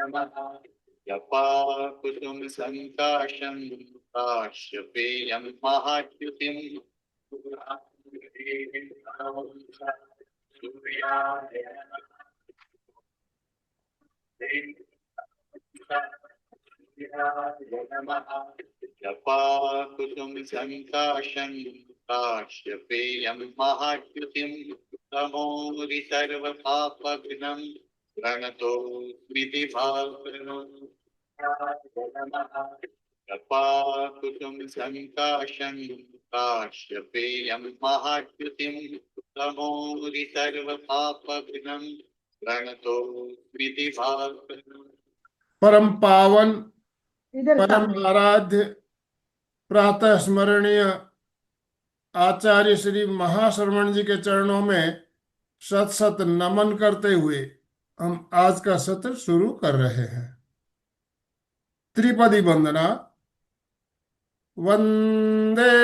जपा कुसुम संकाशं काश्यपेयं महाद्युतिं सूर्याय नमः। जपा कुसुम संकाशं काश्यपेयं महाद्युतिं तमोरि सर्वपापघ्नं प्रणतो विधिभावनो जपा कुसुम संकाशं काश्यपेयं महाद्युतिं तमोरि सर्वपापघ्नं प्रणतो विधिभावनो। परम पावन परम आराध्य प्रातः स्मरणीय आचार्य श्री महाश्रवण जी के चरणों में सत सत नमन करते हुए हम आज का सत्र शुरू कर रहे हैं। त्रिपदी वंदना। वंदे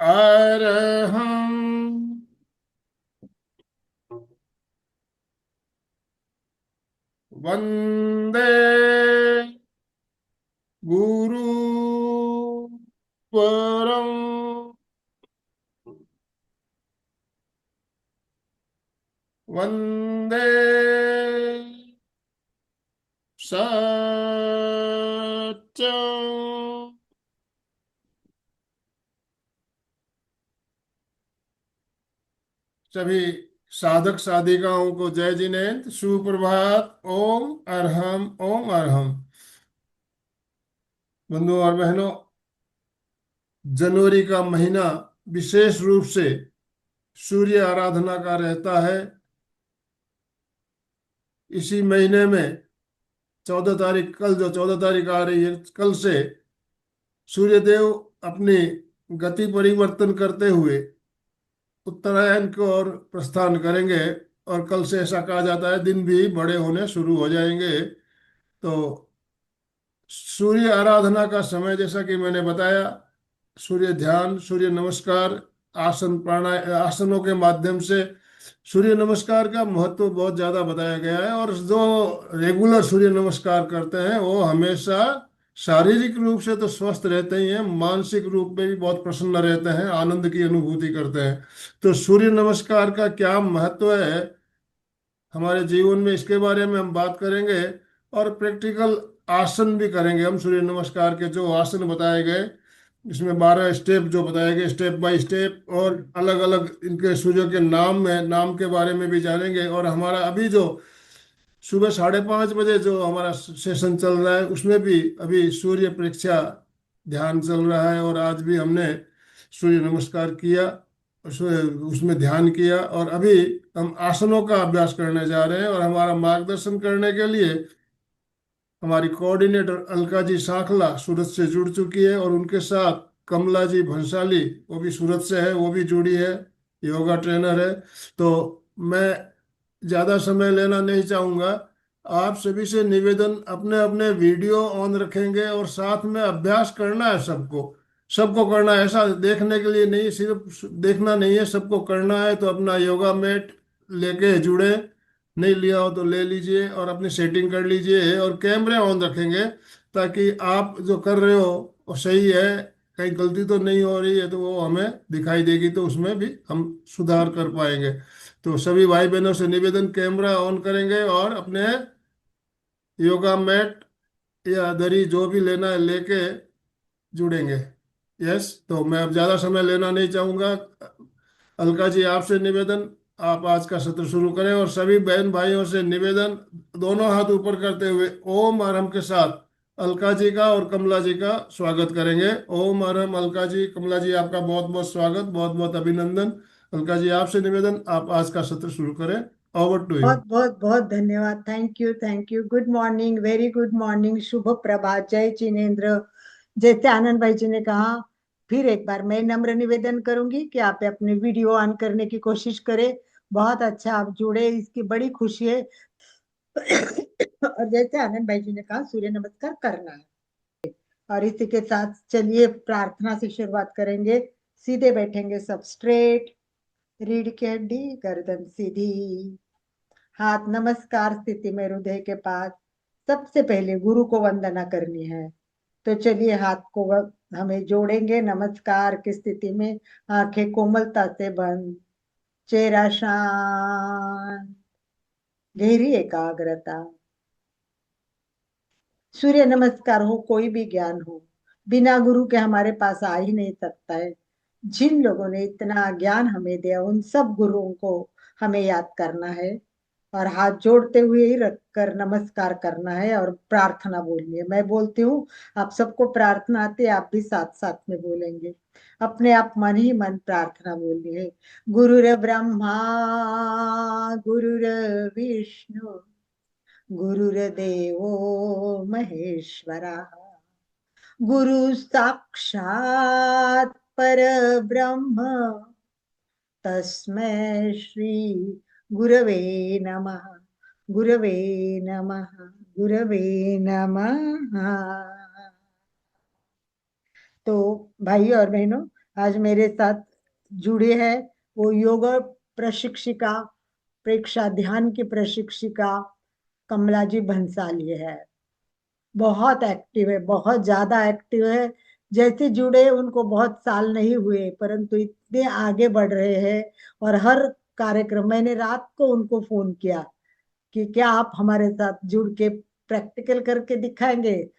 अरहं वंदे गुरु परम वंदे सत्यं सभी साधक साधिकाओं को जय जिनेन्द्र, सुप्रभात। ओम अरहम ओम अरहम। बंधुओं और बहनों, जनवरी का महीना विशेष रूप से सूर्य आराधना का रहता है। इसी महीने में 14 तारीख, कल जो 14 तारीख आ रही है, कल से सूर्यदेव अपनी गति परिवर्तन करते हुए उत्तरायण की ओर प्रस्थान करेंगे और कल से ऐसा कहा जाता है दिन भी बड़े होने शुरू हो जाएंगे। तो सूर्य आराधना का समय, जैसा कि मैंने बताया, सूर्य ध्यान, सूर्य नमस्कार, आसनों के माध्यम से सूर्य नमस्कार का महत्व बहुत ज्यादा बताया गया है। और जो रेगुलर सूर्य नमस्कार करते हैं वो हमेशा शारीरिक रूप से तो स्वस्थ रहते ही हैं, मानसिक रूप में भी बहुत प्रसन्न रहते हैं, आनंद की अनुभूति करते हैं। तो सूर्य नमस्कार का क्या महत्व है हमारे जीवन में, इसके बारे में हम बात करेंगे और प्रैक्टिकल आसन भी करेंगे हम। सूर्य नमस्कार के जो आसन बताए गए, इसमें 12 स्टेप जो बताए गए, स्टेप बाय स्टेप, और अलग अलग इनके सूर्य के नाम के बारे में भी जानेंगे। और हमारा अभी जो सुबह 5:30 बजे जो हमारा सेशन चल रहा है, उसमें भी अभी सूर्य प्रेक्षा ध्यान चल रहा है। और आज भी हमने सूर्य नमस्कार किया, उसमें ध्यान किया, और अभी हम आसनों का अभ्यास करने जा रहे हैं। और हमारा मार्गदर्शन करने के लिए हमारी कोऑर्डिनेटर अलका जी सांखला सूरत से जुड़ चुकी है, और उनके साथ कमला जी भंसाली, वो भी सूरत से है, वो भी जुड़ी है, योगा ट्रेनर है। तो मैं ज़्यादा समय लेना नहीं चाहूँगा। आप सभी से निवेदन, अपने अपने वीडियो ऑन रखेंगे और साथ में अभ्यास करना है। सबको सबको करना है, ऐसा देखने के लिए नहीं, सिर्फ देखना नहीं है, सबको करना है। तो अपना योगा मैट लेके जुड़े, नहीं लिया हो तो ले लीजिए और अपनी सेटिंग कर लीजिए। और कैमरे ऑन रखेंगे ताकि आप जो कर रहे हो वो सही है, कहीं गलती तो नहीं हो रही है, तो वो हमें दिखाई देगी, तो उसमें भी हम सुधार कर पाएंगे। तो सभी भाई बहनों से निवेदन, कैमरा ऑन करेंगे और अपने योगा मैट या दरी जो भी लेना है लेके जुड़ेंगे। यस, तो मैं अब ज़्यादा समय लेना नहीं चाहूँगा। अलका जी, आपसे निवेदन, आप आज का सत्र शुरू करें। और सभी बहन भाइयों से निवेदन, दोनों हाथ ऊपर करते हुए ओम अरहम के साथ अलका जी का और कमला जी का स्वागत करेंगे। ओम अरहम। अलका जी, कमला जी, आपका बहुत बहुत स्वागत, बहुत बहुत अभिनंदन। अलका जी, आपसे निवेदन, आप आज का सत्र शुरू करें। Over to you. बहुत बहुत बहुत धन्यवाद। Thank you, thank you. Good morning, very good morning, शुभ प्रभात, जय जिनेन्द्र। जैसे आनंद भाई जी ने कहा, फिर एक बार मैं नम्र निवेदन करूंगी कि आप अपने वीडियो ऑन करने की कोशिश करें। बहुत अच्छा आप जुड़े, इसकी बड़ी खुशी है। और जैसे आनंद भाई जी ने कहा, सूर्य नमस्कार करना है। और इसी के साथ चलिए प्रार्थना से शुरुआत करेंगे। सीधे बैठेंगे सब, स्ट्रेट, रीढ़ की हड्डी, गर्दन सीधी, हाथ नमस्कार स्थिति में हृदय के पास। सबसे पहले गुरु को वंदना करनी है। तो चलिए हाथ को हमें जोड़ेंगे नमस्कार की स्थिति में। आंखें कोमलता से बंद, चेहरा शांत, गहरी एकाग्रता। सूर्य नमस्कार हो, कोई भी ज्ञान हो, बिना गुरु के हमारे पास आ ही नहीं सकता है। जिन लोगों ने इतना ज्ञान हमें दिया उन सब गुरुओं को हमें याद करना है और हाथ जोड़ते हुए ही रखकर नमस्कार करना है और प्रार्थना बोलनी है। मैं बोलती हूँ, आप सबको प्रार्थना आती है, आप भी साथ साथ में बोलेंगे। अपने आप मन ही मन प्रार्थना बोलनी है। गुरुर ब्रह्मा गुरुर विष्णु गुरुर्देवो महेश्वरा गुरु साक्षात परब्रह्म तस्मै श्री गुरवे नमः गुरवे नमः गुरवे नमः। तो भाई और बहनों, आज मेरे साथ जुड़े हैं वो योग प्रशिक्षिका, प्रेक्षा ध्यान की प्रशिक्षिका कमला जी भंसाली है। बहुत एक्टिव है, बहुत ज्यादा एक्टिव है। जैसे जुड़े उनको बहुत साल नहीं हुए, परंतु इतने आगे बढ़ रहे हैं। और हर कार्यक्रम, मैंने रात को उनको फोन किया कि क्या आप हमारे साथ जुड़ के प्रैक्टिकल करके दिखाएंगे।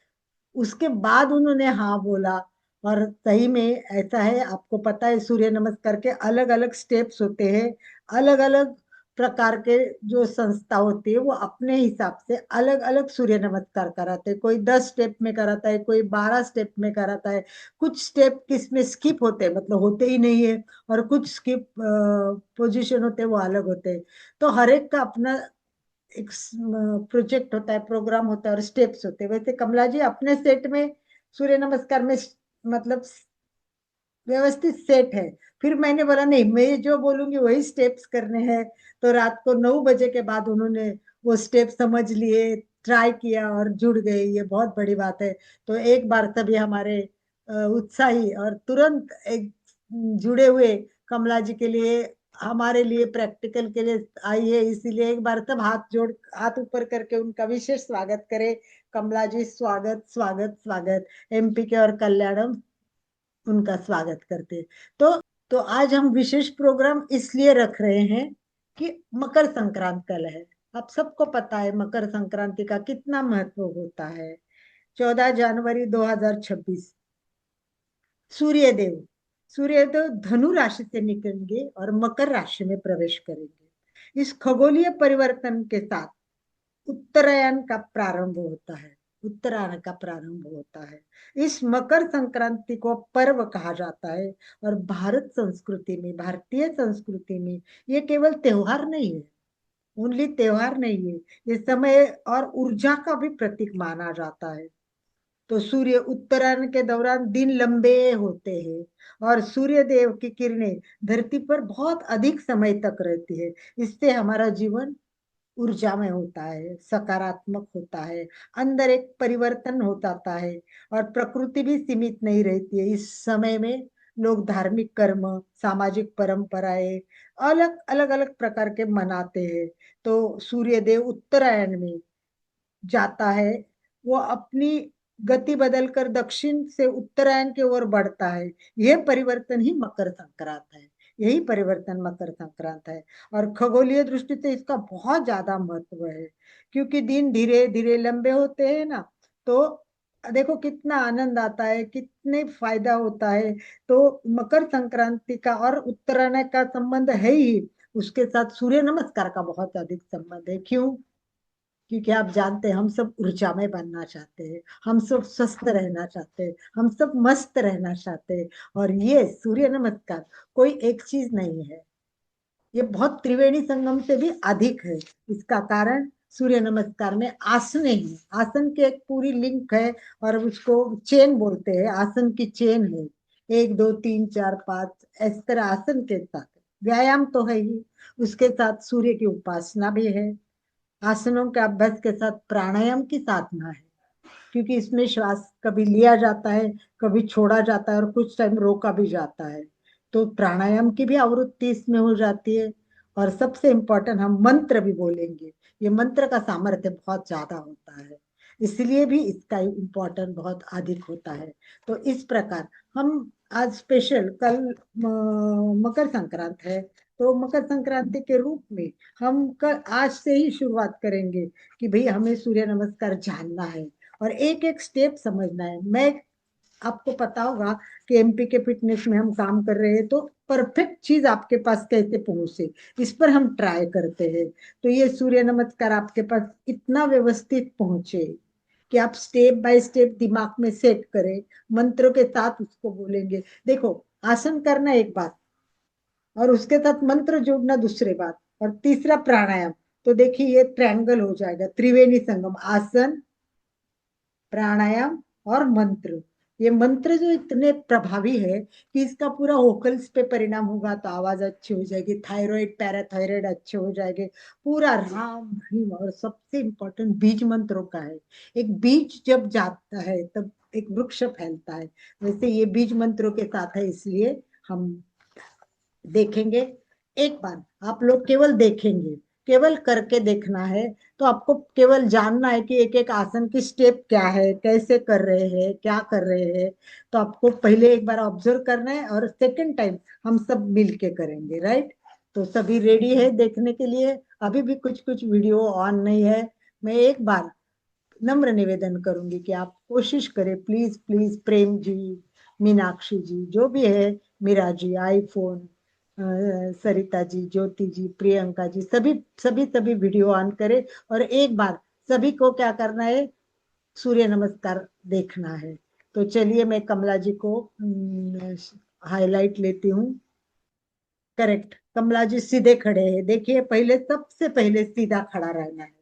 उसके बाद उन्होंने हाँ बोला। और सही में ऐसा है, आपको पता है सूर्य नमस्कार के अलग अलग स्टेप्स होते हैं। अलग अलग प्रकार के जो संस्था होती है वो अपने हिसाब से अलग अलग सूर्य नमस्कार कराते हैं। कोई 10 स्टेप में कराता है, कोई 12 स्टेप में कराता है। कुछ स्टेप किसमें स्किप होते हैं, मतलब होते ही नहीं है। और कुछ स्किप पोजीशन होते हैं, वो अलग होते हैं। तो हर एक का अपना एक प्रोजेक्ट होता है, प्रोग्राम होता है और स्टेप्स होते हैं। वैसे कमला जी अपने सेट में सूर्य नमस्कार में मतलब व्यवस्थित सेट है। फिर मैंने बोला नहीं, मैं जो बोलूंगी वही स्टेप्स करने हैं। तो रात को 9 बजे के बाद उन्होंने वो स्टेप समझ लिए, ट्राई किया और जुड़ गए। ये बहुत बड़ी बात है। तो एक बार तभी हमारे उत्साही और तुरंत एक जुड़े हुए कमला जी के लिए, हमारे लिए प्रैक्टिकल के लिए आई है। इसीलिए एक बार तब हाथ ऊपर करके उनका विशेष स्वागत करें। कमला जी स्वागत स्वागत स्वागत। एमपी के और कल्याणम उनका स्वागत करते। तो तो आज हम विशेष प्रोग्राम इसलिए रख रहे हैं कि मकर संक्रांति कल है। आप सबको पता है मकर संक्रांति का कितना महत्व होता है। 14 जनवरी 2026 सूर्यदेव सूर्यदेव धनु राशि से निकलेंगे और मकर राशि में प्रवेश करेंगे। इस खगोलीय परिवर्तन के साथ उत्तरायण का प्रारंभ होता है। उत्तरायण का प्रारंभ होता है। इस मकर संक्रांति को पर्व कहा जाता है। और भारत संस्कृति में, भारतीय संस्कृति में ये केवल त्योहार नहीं है, ओनली त्योहार नहीं है, ये समय और ऊर्जा का भी प्रतीक माना जाता है। तो सूर्य उत्तरायण के दौरान दिन लंबे होते हैं और सूर्य देव की किरणें धरती पर बहुत अधिक समय तक रहती है। इससे हमारा जीवन ऊर्जा में होता है, सकारात्मक होता है, अंदर एक परिवर्तन हो जाता है। और प्रकृति भी सीमित नहीं रहती है। इस समय में लोग धार्मिक कर्म, सामाजिक परंपराएं अलग अलग अलग प्रकार के मनाते हैं। तो सूर्य देव उत्तरायण में जाता है, वो अपनी गति बदलकर दक्षिण से उत्तरायण की ओर बढ़ता है। यह परिवर्तन ही मकर संक्रांत है। यही परिवर्तन मकर संक्रांत है। और खगोलीय दृष्टि से इसका बहुत ज्यादा महत्व है, क्योंकि दिन धीरे धीरे लंबे होते हैं ना। तो देखो कितना आनंद आता है, कितने फायदा होता है। तो मकर संक्रांति का और उत्तरायण का संबंध है ही, उसके साथ सूर्य नमस्कार का बहुत अधिक संबंध है। क्यों? क्योंकि आप जानते हैं हम सब ऊर्जा में बनना चाहते हैं, हम सब स्वस्थ रहना चाहते हैं, हम सब मस्त रहना चाहते हैं। और ये सूर्य नमस्कार कोई एक चीज नहीं है, ये बहुत त्रिवेणी संगम से भी अधिक है। इसका कारण सूर्य नमस्कार में आसने हैं। आसन की एक पूरी लिंक है और उसको चेन बोलते हैं। आसन की चेन है, 1 2 3 4 5 इस तरह आसन के साथ व्यायाम तो है ही, उसके साथ सूर्य की उपासना भी है। आसनों के अभ्यास के साथ प्राणायाम की साधना है, क्योंकि इसमें श्वास कभी लिया जाता है, कभी छोड़ा जाता है और कुछ टाइम रोका भी जाता है। तो प्राणायाम की भी आवृत्ति इसमें हो जाती है। और सबसे इम्पोर्टेंट हम मंत्र भी बोलेंगे। ये मंत्र का सामर्थ्य बहुत ज्यादा होता है, इसलिए भी इसका इम्पोर्टेंट बहुत अधिक होता है। तो इस प्रकार हम आज स्पेशल कल मकर संक्रांति है, तो मकर संक्रांति के रूप में हम आज से ही शुरुआत करेंगे कि भाई हमें सूर्य नमस्कार जानना है और एक एक स्टेप समझना है। मैं आपको पता होगा कि एमपी के फिटनेस में हम काम कर रहे हैं, तो परफेक्ट चीज आपके पास कैसे पहुंचे इस पर हम ट्राई करते हैं। तो ये सूर्य नमस्कार आपके पास इतना व्यवस्थित पहुंचे कि आप स्टेप बाय स्टेप दिमाग में सेट करें, मंत्रों के साथ उसको बोलेंगे। देखो, आसन करना एक बात और उसके साथ मंत्र जोड़ना दूसरी बात, और तीसरा प्राणायाम। तो देखिए ये ट्रायंगल हो जाएगा, त्रिवेणी संगम, आसन, प्राणायाम और मंत्र। ये मंत्र जो इतने प्रभावी है कि इसका पूरा वोकल्स पे परिणाम होगा तो आवाज अच्छी हो जाएगी, थायराइड पैराथायराइड अच्छे हो जाएंगे, पूरा राम रहीम। और सबसे इम्पोर्टेंट बीज मंत्रों का है। एक बीज जब जाता है तब एक वृक्ष फैलता है, वैसे ये बीज मंत्रों के साथ है, इसलिए हम देखेंगे। एक बार आप लोग केवल देखेंगे, केवल करके देखना है। तो आपको केवल जानना है कि एक एक आसन की स्टेप क्या है, कैसे कर रहे हैं, क्या कर रहे हैं। तो आपको पहले एक बार ऑब्जर्व करना है और सेकंड टाइम हम सब मिल के करेंगे, राइट। तो सभी रेडी है देखने के लिए? अभी भी कुछ कुछ वीडियो ऑन नहीं है। मैं एक बार नम्र निवेदन करूंगी कि आप कोशिश करें, प्लीज प्लीज। प्रेम जी, मीनाक्षी जी, जो भी है, मीरा जी, आईफोन, सरिता जी, ज्योति जी, प्रियंका जी, सभी सभी सभी वीडियो ऑन करें और एक बार सभी को क्या करना है, सूर्य नमस्कार देखना है। तो चलिए मैं कमला जी को हाईलाइट लेती हूँ। करेक्ट, कमला जी सीधे खड़े हैं। देखिए, पहले सबसे पहले सीधा खड़ा रहना है।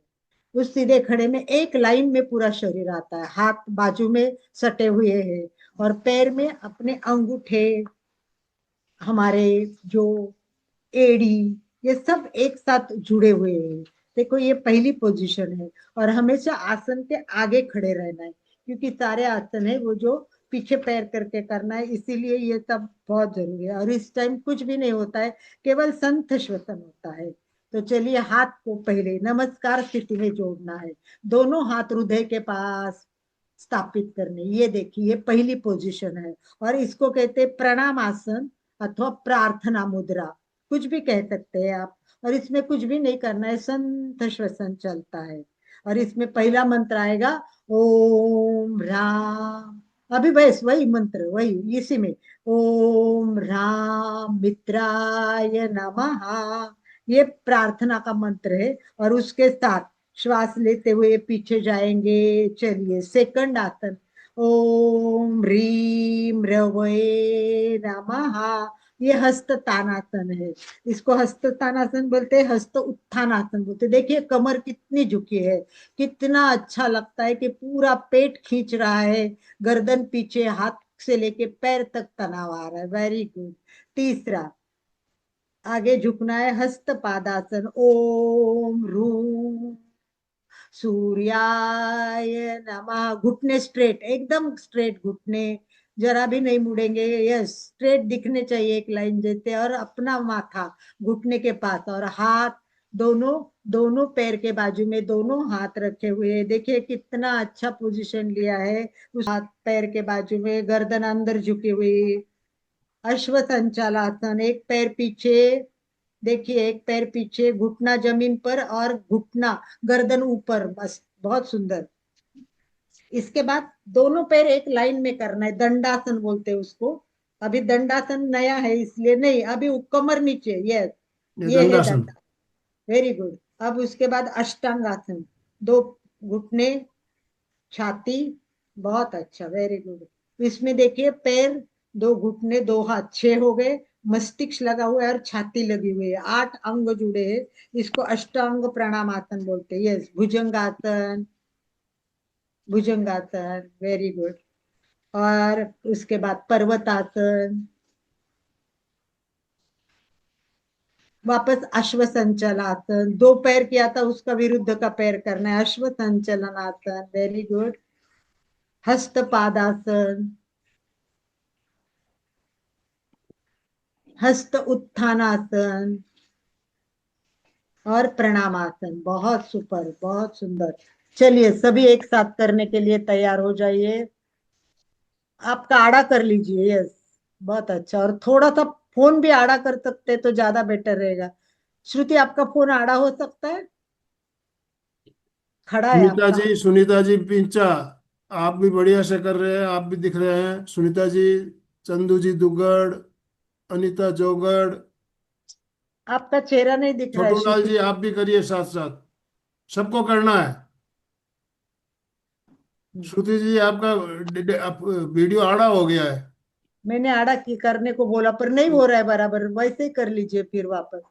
उस सीधे खड़े में एक लाइन में पूरा शरीर आता है, हाथ बाजू में सटे हुए हैं और पैर में अपने अंगूठे, हमारे जो एड़ी, ये सब एक साथ जुड़े हुए हैं। देखो ये पहली पोजीशन है। और हमेशा आसन के आगे खड़े रहना है, क्योंकि सारे आसन है वो जो पीछे पैर करके करना है, इसीलिए ये सब बहुत जरूरी है। और इस टाइम कुछ भी नहीं होता है, केवल संथ श्वसन होता है। तो चलिए, हाथ को पहले नमस्कार स्थिति में जोड़ना है, दोनों हाथ हृदय के पास स्थापित करने। ये देखिए, ये पहली पोजीशन है और इसको कहते हैं प्रणाम आसन अथवा प्रार्थना मुद्रा, कुछ भी कह सकते हैं आप। और इसमें कुछ भी नहीं करना है, संत श्वसन चलता है। और इसमें पहला मंत्र आएगा ओम राम। अभी बस वही मंत्र, वही इसी में, ओम राम मित्राय नमः, ये प्रार्थना का मंत्र है। और उसके साथ श्वास लेते हुए पीछे जाएंगे। चलिए, सेकंड आसन, ओम ह्रीम रवये नमः। ये हस्त तानासन है, इसको हस्त तानासन बोलते हैं, हस्त उत्थानासन बोलते हैं। देखिए कमर कितनी झुकी है, कितना अच्छा लगता है कि पूरा पेट खींच रहा है, गर्दन पीछे, हाथ से लेके पैर तक तनाव आ रहा है। Very good. तीसरा, आगे झुकना है, हस्त पादासन, ओम रूम सूर्याय नमः। घुटने स्ट्रेट, एकदम स्ट्रेट घुटने, जरा भी नहीं मुड़ेंगे। यस, स्ट्रेट दिखने चाहिए एक लाइन जैसे। और अपना माथा घुटने के पास और हाथ दोनों, दोनों पैर के बाजू में दोनों हाथ रखे हुए। देखिए कितना अच्छा पोजीशन लिया है, उस हाथ पैर के बाजू में, गर्दन अंदर झुकी हुई। अश्व संचालासन, एक पैर पीछे, देखिए एक पैर पीछे, घुटना जमीन पर और घुटना गर्दन ऊपर, बस बहुत सुंदर। इसके बाद दोनों पैर एक लाइन में करना है, दंडासन बोलते हैं उसको। अभी दंडासन नया है इसलिए नहीं, अभी कमर नीचे, यस, ये ये है दंडासन। दंडा। Very good. अब उसके बाद अष्टांगासन, दो घुटने, छाती, बहुत अच्छा, वेरी गुड। इसमें देखिए पैर, दो घुटने, दो हाथ, छह हो गए, मस्तिष्क लगा हुआ है और छाती लगी हुई है, 8 अंग जुड़े हैं। इसको अष्टांग प्राणायामासन बोलते हैं। यस, भुजंगासन, भुजंगासन, वेरी गुड। और उसके बाद पर्वतासन, वापस अश्व संचलासन, दो पैर किया था उसका विरुद्ध का पैर करना है, अश्व संचलनासन, वेरी गुड। हस्तपादासन, हस्त उत्थानासन, और प्रणामासन, बहुत सुपर, बहुत सुंदर। चलिए सभी एक साथ करने के लिए तैयार हो जाइए। आपका आड़ा कर लीजिए, यस, बहुत अच्छा। और थोड़ा सा फोन भी आड़ा कर सकते तो ज्यादा बेटर रहेगा। श्रुति, आपका फोन आड़ा हो सकता है? खड़ा है आपका? सुनीता जी पिंचा, आप भी बढ़िया से कर रहे हैं, आप भी दिख रहे हैं सुनीता जी। चंदू जी दुगड़, अनीता जोगड़, आपका चेहरा नहीं दिख रहा है छोटू लाल श्रुति। जी आप भी करिए साथ साथ, सबको करना है। श्रुति जी आपका वीडियो आड़ा हो गया है। मैंने आड़ा की करने को बोला पर नहीं हो रहा है बराबर, वैसे ही कर लीजिए फिर वापस।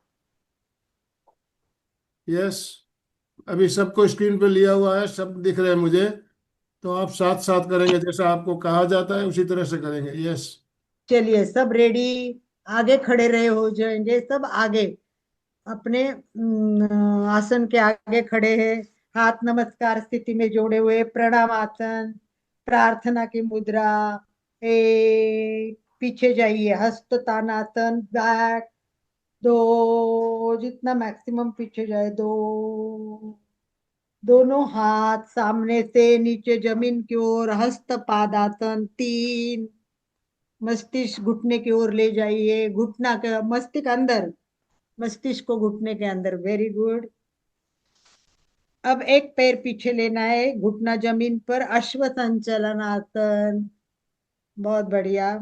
यस, अभी सबको स्क्रीन पे लिया हुआ है, सब दिख रहे हैं मुझे। तो आप साथ साथ करेंगे, जैसा आपको कहा जाता है उसी तरह से करेंगे। यस। चलिए सब रेडी, आगे खड़े रहे हो जाएंगे सब आगे, अपने आसन के आगे खड़े हैं। हाथ नमस्कार स्थिति में जोड़े हुए, प्रणाम आसन, प्रार्थना की मुद्रा। पीछे जाइए, हस्त तानासन, बैक, दो, जितना मैक्सिमम पीछे जाए, दो, दोनों हाथ सामने से नीचे जमीन की ओर, हस्त पादासन, तीन, मस्तिष्क घुटने की ओर ले जाइए, घुटना के मस्तिष्क अंदर, मस्तिष्क को घुटने के अंदर, वेरी गुड। अब एक पैर पीछे लेना है, घुटना जमीन पर, अश्व संचलन आसन, बहुत बढ़िया।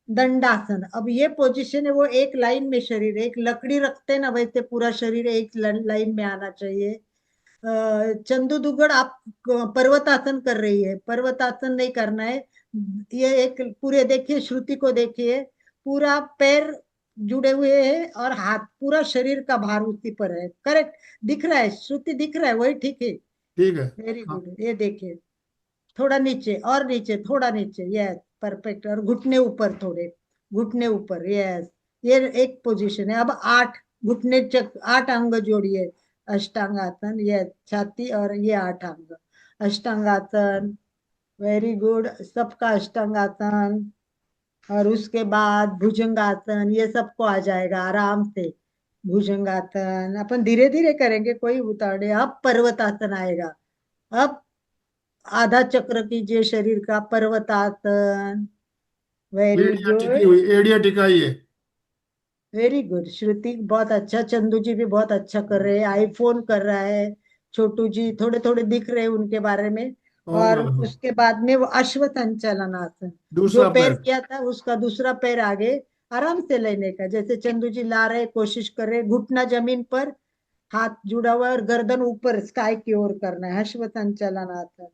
दंडासन, अब ये पोजीशन है वो एक लाइन में शरीर, एक लकड़ी रखते हैं ना वैसे पूरा शरीर एक लाइन में आना चाहिए। चंदू दुगड़, आप पर्वतासन कर रही है, पर्वतासन नहीं करना है। ये एक पूरे देखिए, श्रुति को देखिए, पूरा पैर जुड़े हुए हैं और हाथ, पूरा शरीर का भार उसी पर है, करेक्ट? दिख रहा है श्रुति, दिख रहा है वही, ठीक है। ठीक है। वेरी हाँ। गुड, ये देखिए, थोड़ा नीचे और नीचे, थोड़ा नीचे, यस, परफेक्ट। और घुटने ऊपर थोड़े, घुटने ऊपर, यस। ये एक पोजीशन है। अब आठ घुटने चक, आठ अंग जोड़िए, अष्टांगासन, ये छाती और ये आठ अंग, अष्टांगासन, वेरी गुड, सबका अष्टांगासन। और उसके बाद भुजंगासन, ये सबको आ जाएगा आराम से। भुजंगासन अपन धीरे धीरे करेंगे, कोई उतावले। अब पर्वतासन आएगा। अब आधा चक्र कीजिए शरीर का, पर्वतासन, वेरी एड़िया टिकी गुड, हुई, एड़िया टिकाइए। वेरी गुड श्रुति, बहुत अच्छा। चंदू जी भी बहुत अच्छा कर रहे हैं, आईफोन कर रहा है। छोटू जी थोड़े थोड़े दिख रहे हैं उनके बारे में। और और उसके बाद में वो अश्व संचलन आसन, जो दूसरा पैर पैर। किया था उसका दूसरा पैर आगे आराम से लेने का, जैसे चंदू जी ला रहे, कोशिश कर रहे, घुटना जमीन पर, हाथ जुड़ा हुआ है और गर्दन ऊपर स्काई की ओर करना है, अश्व संचलन आसन।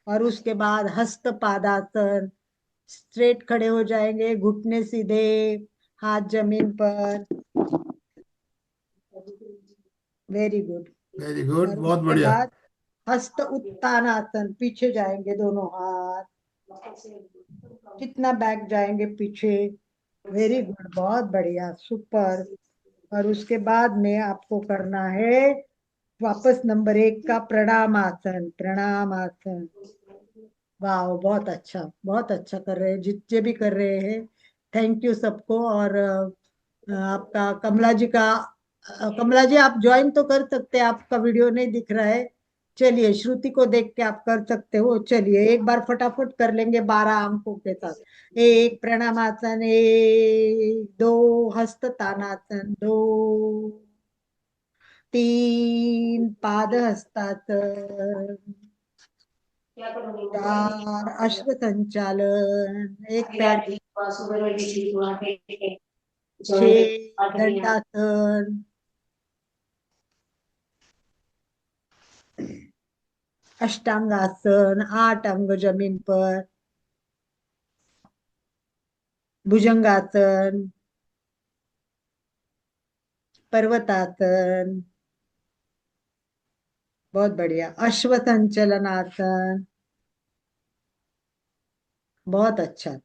और उसके बाद हस्त पादासन, स्ट्रेट खड़े हो जाएंगे, घुटने सीधे, हाथ जमीन पर, वेरी गुड। वेरी गुड, और बहुत उसके बढ़िया। बाद हस्त उत्तानासन, पीछे जाएंगे दोनों हाथ, कितना बैक जाएंगे पीछे, वेरी गुड, बहुत बढ़िया, सुपर। और उसके बाद में आपको करना है वापस नंबर एक का प्रणाम आसन, प्रणाम आसन। वाह, बहुत अच्छा, बहुत अच्छा कर रहे हैं जितने भी कर रहे हैं। थैंक यू सबको। और आपका कमला जी का, कमला जी आप ज्वाइन तो कर सकते हैं, आपका वीडियो नहीं दिख रहा है। चलिए श्रुति को देख के आप कर सकते हो। चलिए एक बार फटाफट कर लेंगे 12 अंकों के साथ। एक प्रणामासन, एक, दो, हस्त तानासन, दो, तीन, पाद हस्तासन, चार, अश्व संचालन, एक पैर, छह, दंडासन, अष्टांगासन, आठ अंग जमीन पर, भुजंगासन, पर्वतासन, बहुत बढ़िया, अश्व संचलन आसन, बहुत अच्छा।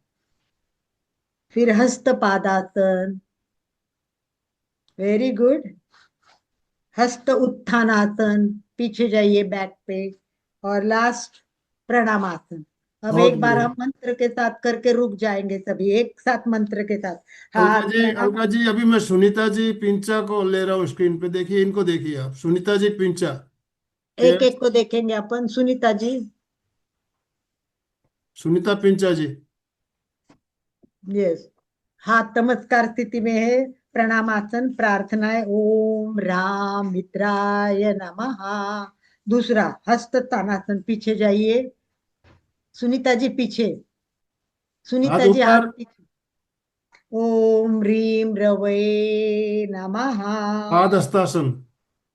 फिर हस्त पादासन, वेरी गुड, हस्त उत्थानासन, पीछे जाइए बैक पे। और लास्ट प्रणामासन। अब बहुत एक बार बढ़िया। हम मंत्र के साथ करके रुक जाएंगे, सभी एक साथ मंत्र के साथ। अलका हाथ जी, प्रणाम। अलका जी, अभी मैं सुनीता जी पिंचा को ले रहा हूँ स्क्रीन पे, देखिए इनको, देखिए आप सुनीता जी पिंचा। ये एक एक को देखेंगे अपन। सुनीता जी, सुनीता पिंचा जी। यस। हाथ नमस्कार स्थिति में है, प्रणाम आसन, प्रार्थना है, ओम राम मित्राय नमः। दूसरा हस्त तानासन, पीछे जाइए। सुनीता जी पीछे, हाथ सुनीता जी हाथ ऊपर। पीछे। ओम ह्रीम रवे नमः। पाद हस्तासन।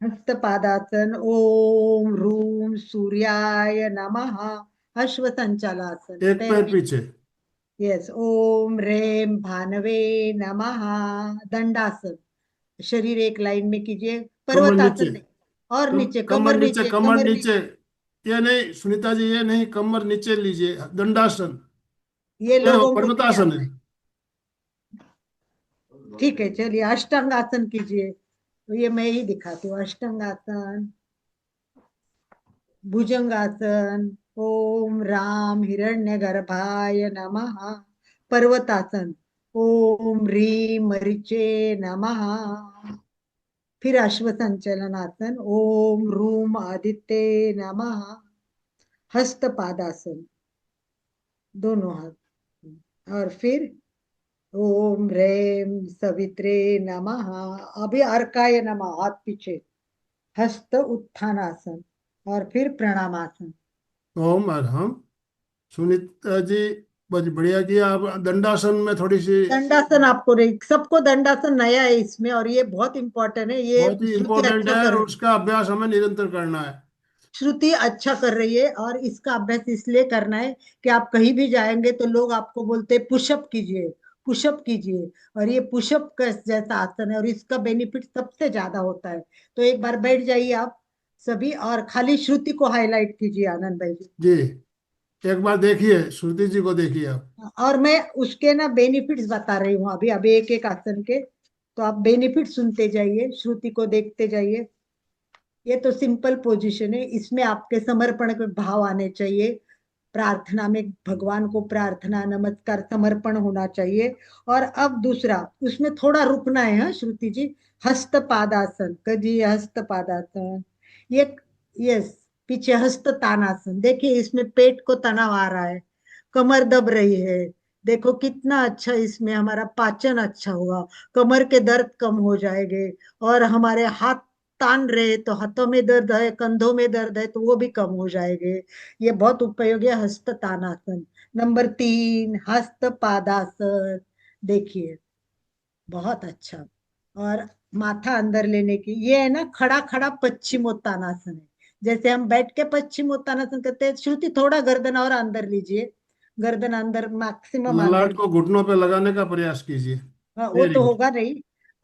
हस्तपादासन, ओम ह्रूम सूर्याय नमः। अश्व संचालासन, एक पैर पैर पीछे। पीछे। यस, ओम रेम भानवे नमः। दंडासन, शरीर एक लाइन में कीजिए। कमर नीचे। पर्वतासन नहीं, और नीचे, कमर कमर नीचे, नीचे, कमर कमर नीचे। नीचे। ये नहीं सुनीता जी, ये नहीं, कमर नीचे लीजिए, दंडासन। ये ये वो लोगों को नहीं पर्वतासन आता है। है। ठीक है, चलिए अष्टांग आसन कीजिए। तो ये मैं ही दिखाती हूँ, अष्टांग आसन, भुजंगासन, ओम राम हिरण्यगर्भाय नमः। पर्वतासन, ओम ह्रीम मरीचे नमः। फिर अश्व संचलनासन, ओम रूम आदित्य नमः। हस्तपादासन, दोनों हाथ। और फिर ओम रेम सवित्रे नमः। अभी अर्काय नमः, हाथ पीछे। हस्त उत्थानासन, और फिर प्रणामासन। ओम अरहम। सुनीता जी, बहुत बढ़िया किया आप। दंडासन में थोड़ी सी, दंडासन आपको नहीं, सबको दंडासन नया है इसमें, और ये बहुत इंपॉर्टेंट है, ये बहुत ही श्रुति इम्पोर्टेंट अच्छा है, कर और रही है। उसका अभ्यास हमें निरंतर करना है। श्रुति अच्छा कर रही है, और इसका अभ्यास इसलिए करना है कि आप कहीं भी जाएंगे तो लोग आपको बोलते हैं पुशअप कीजिए, पुशअप कीजिए। और ये पुशअप का जैसा आसन है, और इसका बेनिफिट सबसे ज्यादा होता है। तो एक बार बैठ जाइए आप सभी, और खाली श्रुति को हाईलाइट कीजिए आनंद भाई जी। जी, एक बार देखिए, श्रुति जी को देखिए आप। और मैं उसके ना बेनिफिट्स बता रही हूँ अभी अभी एक एक आसन के। तो आप बेनिफिट सुनते जाइए, श्रुति को देखते जाइए। ये तो सिंपल पोजीशन है, इसमें आपके समर्पण के भाव आने चाहिए। प्रार्थना में भगवान को प्रार्थना, नमस्कार, समर्पण होना चाहिए। और अब दूसरा, उसमें थोड़ा रुकना है, हाँ श्रुति जी। हस्तपादासन कजिए, हस्तपादासन। ये, यस। पीछे हस्त तानासन, देखिए इसमें पेट को तनाव आ रहा है, कमर दब रही है। देखो कितना अच्छा, इसमें हमारा पाचन अच्छा हुआ, कमर के दर्द कम हो जाएंगे। और हमारे हाथ तान रहे तो हाथों में दर्द है, कंधों में दर्द है तो वो भी कम हो जाएंगे। ये बहुत उपयोगी है, हस्त तानासन। नंबर 3, हस्त पादासन। देखिए बहुत अच्छा। और माथा अंदर लेने की, ये है ना खड़ा खड़ा पश्चिमोत्तानासन है। जैसे हम बैठ के पश्चिमोत्तानासन करते हैं, श्रुति थोड़ा गर्दन और अंदर लीजिए, गर्दन अंदर, मैक्सिमम ललाट अंदर। को घुटनों पे लगाने का प्रयास कीजिए। हाँ, वो वेरी तो गुड। होगा नहीं,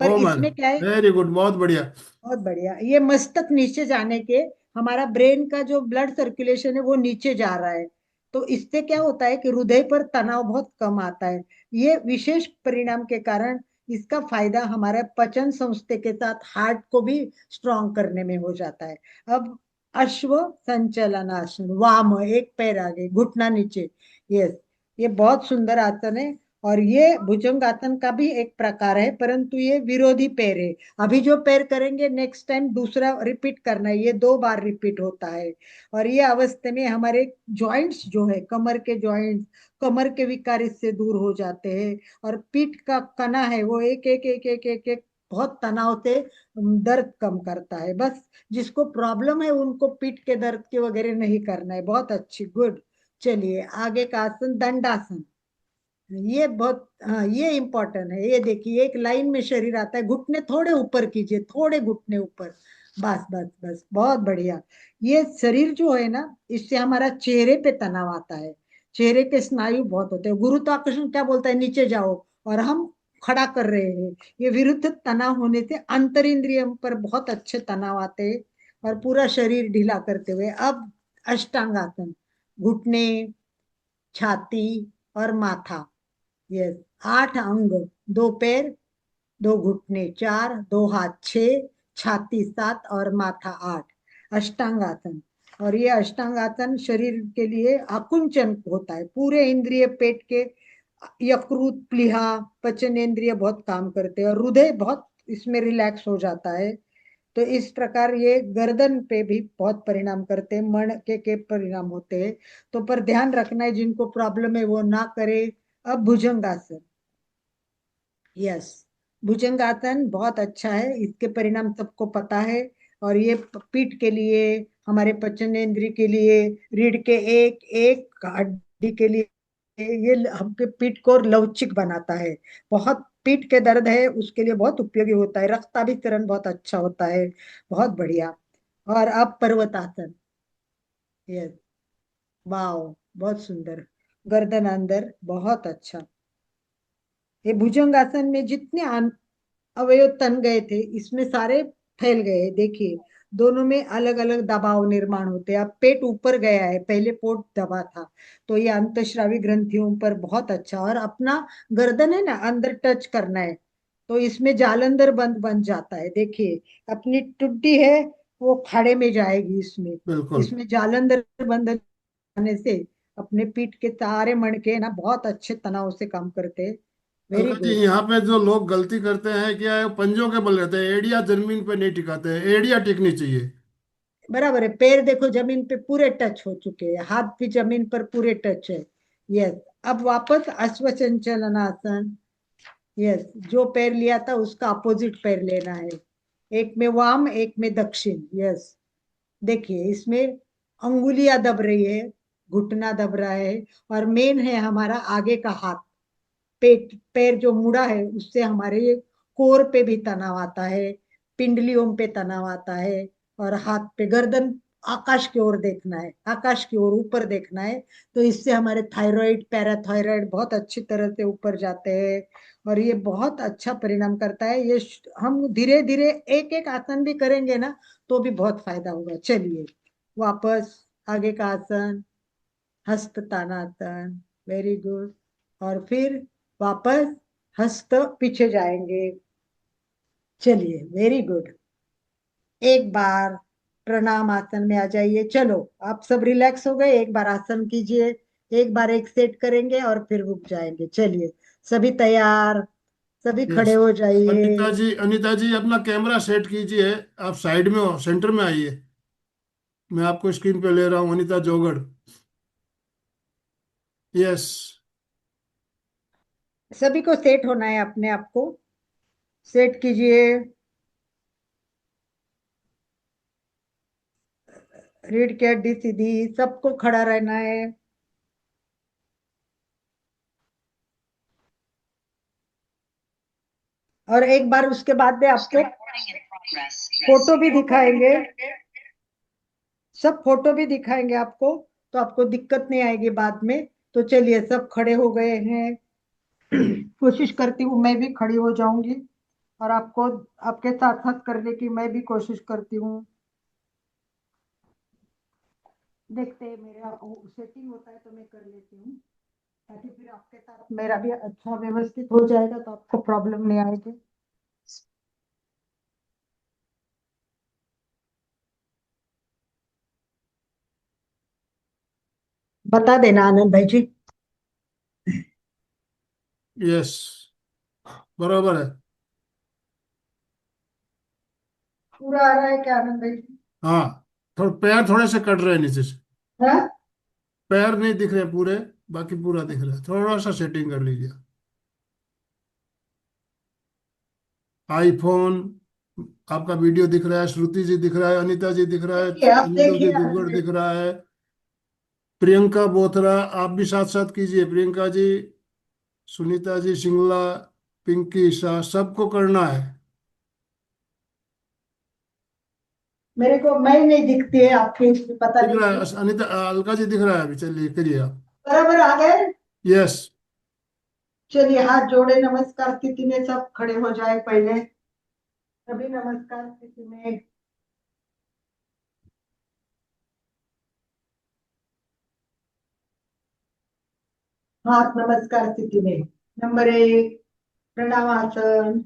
पर ओम इसमें क्या है, वेरी गुड, बहुत बढ़िया। बहुत बढ़िया। ये मस्तक नीचे जाने के, हमारा ब्रेन का जो ब्लड सर्कुलेशन है वो नीचे जा रहा है। तो इससे क्या होता है कि हृदय पर तनाव बहुत कम आता है। ये विशेष परिणाम के कारण इसका फायदा हमारे पाचन संस्थे के साथ हार्ट को भी स्ट्रांग करने में हो जाता है। अब अश्व संचलनासन, वाम, एक पैर आगे, घुटना नीचे। यस, ये बहुत सुंदर आसन है। और ये भुजंगासन का भी एक प्रकार है, परंतु ये विरोधी पैर है। अभी जो पैर करेंगे नेक्स्ट टाइम दूसरा रिपीट करना है, ये 2 बार रिपीट होता है। और ये अवस्था में हमारे जॉइंट्स जो है, कमर के जॉइंट्स, कमर के विकार इससे दूर हो जाते हैं। और पीठ का कना है वो एक एक एक एक एक एक बहुत तनाव से दर्द कम करता है। बस जिसको प्रॉब्लम है उनको पीठ के दर्द के वगैरह नहीं करना है। बहुत अच्छी, गुड। चलिए आगे का आसन, दंडासन। ये बहुत, हाँ ये इंपॉर्टेंट है। ये देखिए एक लाइन में शरीर आता है, घुटने थोड़े ऊपर कीजिए, थोड़े घुटने ऊपर। बस बस बस, बहुत बढ़िया। ये शरीर जो है ना, इससे हमारा चेहरे पे तनाव आता है, चेहरे के स्नायु बहुत होते हैं। गुरुत्वाकर्षण क्या बोलता है, नीचे जाओ, और हम खड़ा कर रहे हैं। ये विरुद्ध तनाव होने से अंतर इंद्रिय पर बहुत अच्छे तनाव आते हैं, और पूरा शरीर ढीला करते हुए। अब अष्टांगासन, घुटने, छाती और माथा। यस, 8 अंग, 2 पैर, 2 घुटने, 4, 2 हाथ, 6, छाती 7, और माथा 8। अष्टांगासन। और ये अष्टांगासन शरीर के लिए आकुंचन होता है, पूरे इंद्रिय पेट के यकृत, प्लीहा, पचन इंद्रिय बहुत काम करते हैं और हृदय बहुत इसमें रिलैक्स हो जाता है। तो इस प्रकार ये गर्दन पे भी बहुत परिणाम करते हैं, मन के परिणाम होते हैं। तो पर ध्यान रखना है, जिनको प्रॉब्लम है वो ना करे। अब भुजंगासन, यस, भुजंगासन बहुत अच्छा है, इसके परिणाम सबको पता है। और ये पीठ के लिए, हमारे पचनेंद्रिय के लिए, रीढ़ के एक एक हड्डी के लिए, ये हमके पीठ को लवचिक बनाता है। बहुत पीठ के दर्द है उसके लिए बहुत उपयोगी होता है, रक्ताभिसरण बहुत अच्छा होता है, बहुत बढ़िया। और अब पर्वतासन, यस, वाओ, बहुत सुंदर, गर्दन अंदर, बहुत अच्छा। ये भुजंगासन में जितने अवयव तन गए थे इसमें सारे फैल गए हैं। देखिए, दोनों में अलग अलग दबाव निर्माण होते हैं। अब पेट ऊपर गया है, पहले पोट दबा था, तो ये अंतःस्रावी ग्रंथियों पर बहुत अच्छा। और अपना गर्दन है ना, अंदर टच करना है, तो इसमें जालंधर बंद बन जाता है। देखिए, अपनी टुड्डी है वो खाड़े में जाएगी इसमें, बिल्कुल। इसमें जालंधर बंद जाने से अपने पीठ के सारे मणके ना बहुत अच्छे तनाव से काम करते हैं। Very Alka ji, good. यहाँ पे जो लोग गलती करते हैं क्या है, पंजों के बल रहते हैं, एड़िया जमीन पे नहीं टिकाते हैं, एड़िया टिकनी चाहिए। बराबर है, पैर देखो जमीन पे पूरे टच हो चुके हैं, हाथ भी जमीन पर पूरे टच है। यस, अब वापस अश्वसंचलनासन। यस, जो पैर लिया था उसका अपोजिट पैर लेना है, एक में वाम एक में दक्षिण। यस, देखिए इसमें अंगुलियां दब रही है, घुटना दब रहा है, और मेन है हमारा आगे का हाथ। पेट पैर जो मुड़ा है उससे हमारे ये कोर पे भी तनाव आता है, पिंडलियों पे तनाव आता है, और हाथ पे, गर्दन आकाश की ओर देखना है, आकाश की ओर ऊपर देखना है। तो इससे हमारे थायराइड, पैराथायराइड बहुत अच्छी तरह से ऊपर जाते हैं, और ये बहुत अच्छा परिणाम करता है। ये हम धीरे धीरे एक एक आसन भी करेंगे ना तो भी बहुत फायदा होगा। चलिए वापस आगे का आसन, हस्त तानासन, वेरी गुड। और फिर वापस हस्त पीछे जाएंगे। चलिए वेरी गुड। एक बार प्रणाम आसन में आ जाइए। चलो आप सब रिलैक्स हो गए, एक बार आसन कीजिए, एक बार एक सेट करेंगे और फिर रुक जाएंगे। चलिए सभी तैयार, सभी खड़े यस। हो जाइए। अनीता जी अपना कैमरा सेट कीजिए। आप साइड में हो, सेंटर में आइए। मैं आपको स्क्रीन पे ले रहा हूँ, अनीता जोगड़। यस। सभी को सेट होना है, अपने आप को सेट कीजिए। रीढ़ की हड्डी सीधी, सबको खड़ा रहना है। और एक बार उसके बाद में आपको फोटो भी दिखाएंगे, सब फोटो भी दिखाएंगे आपको, तो आपको दिक्कत नहीं आएगी बाद में। तो चलिए सब खड़े हो गए हैं। कोशिश करती हूँ मैं भी खड़ी हो जाऊंगी, और आपको आपके साथ साथ करने की मैं भी कोशिश करती हूँ। देखते हैं, मेरा सेटिंग होता है तो मैं कर लेती हूँ, ताकि फिर आपके साथ मेरा भी अच्छा व्यवस्थित हो जाएगा, तो आपको प्रॉब्लम नहीं आएगी। बता देना आनंद भाई जी। यस, बराबर है। पूरा आ रहा है क्या आनंद भाई जी? हाँ, थोड़ा पैर थोड़े से कट रहे हैं नीचे से। हाँ? पैर नहीं दिख रहे पूरे, बाकी पूरा दिख रहा है। थोड़ा सा सेटिंग कर लीजिए। आईफोन, आपका वीडियो दिख रहा है, श्रुति जी दिख रहा है, अनीता जी दिख रहा है, देखिए आप, अनिल देखिए जी आनंद दुग्गड़ भाई दिख जी। रहा है, प्रियंका बोथरा, आप भी साथ साथ कीजिए। प्रियंका जी, सुनीता जी सिंगला, पिंकी शाह, सबको करना है। मेरे को मैं नहीं दिखती है आपकी इसमें, पता दिख नहीं रहा क्यों। है अनीता, अलका जी दिख रहा है अभी। चलिए करिए आप। बराबर आ गए। यस। चलिए हाथ जोड़े नमस्कार स्थिति में सब खड़े हो जाए पहले, सभी नमस्कार स्थिति में। हाथ नमस्कार स्थिति में। नंबर एक, प्रणामासन,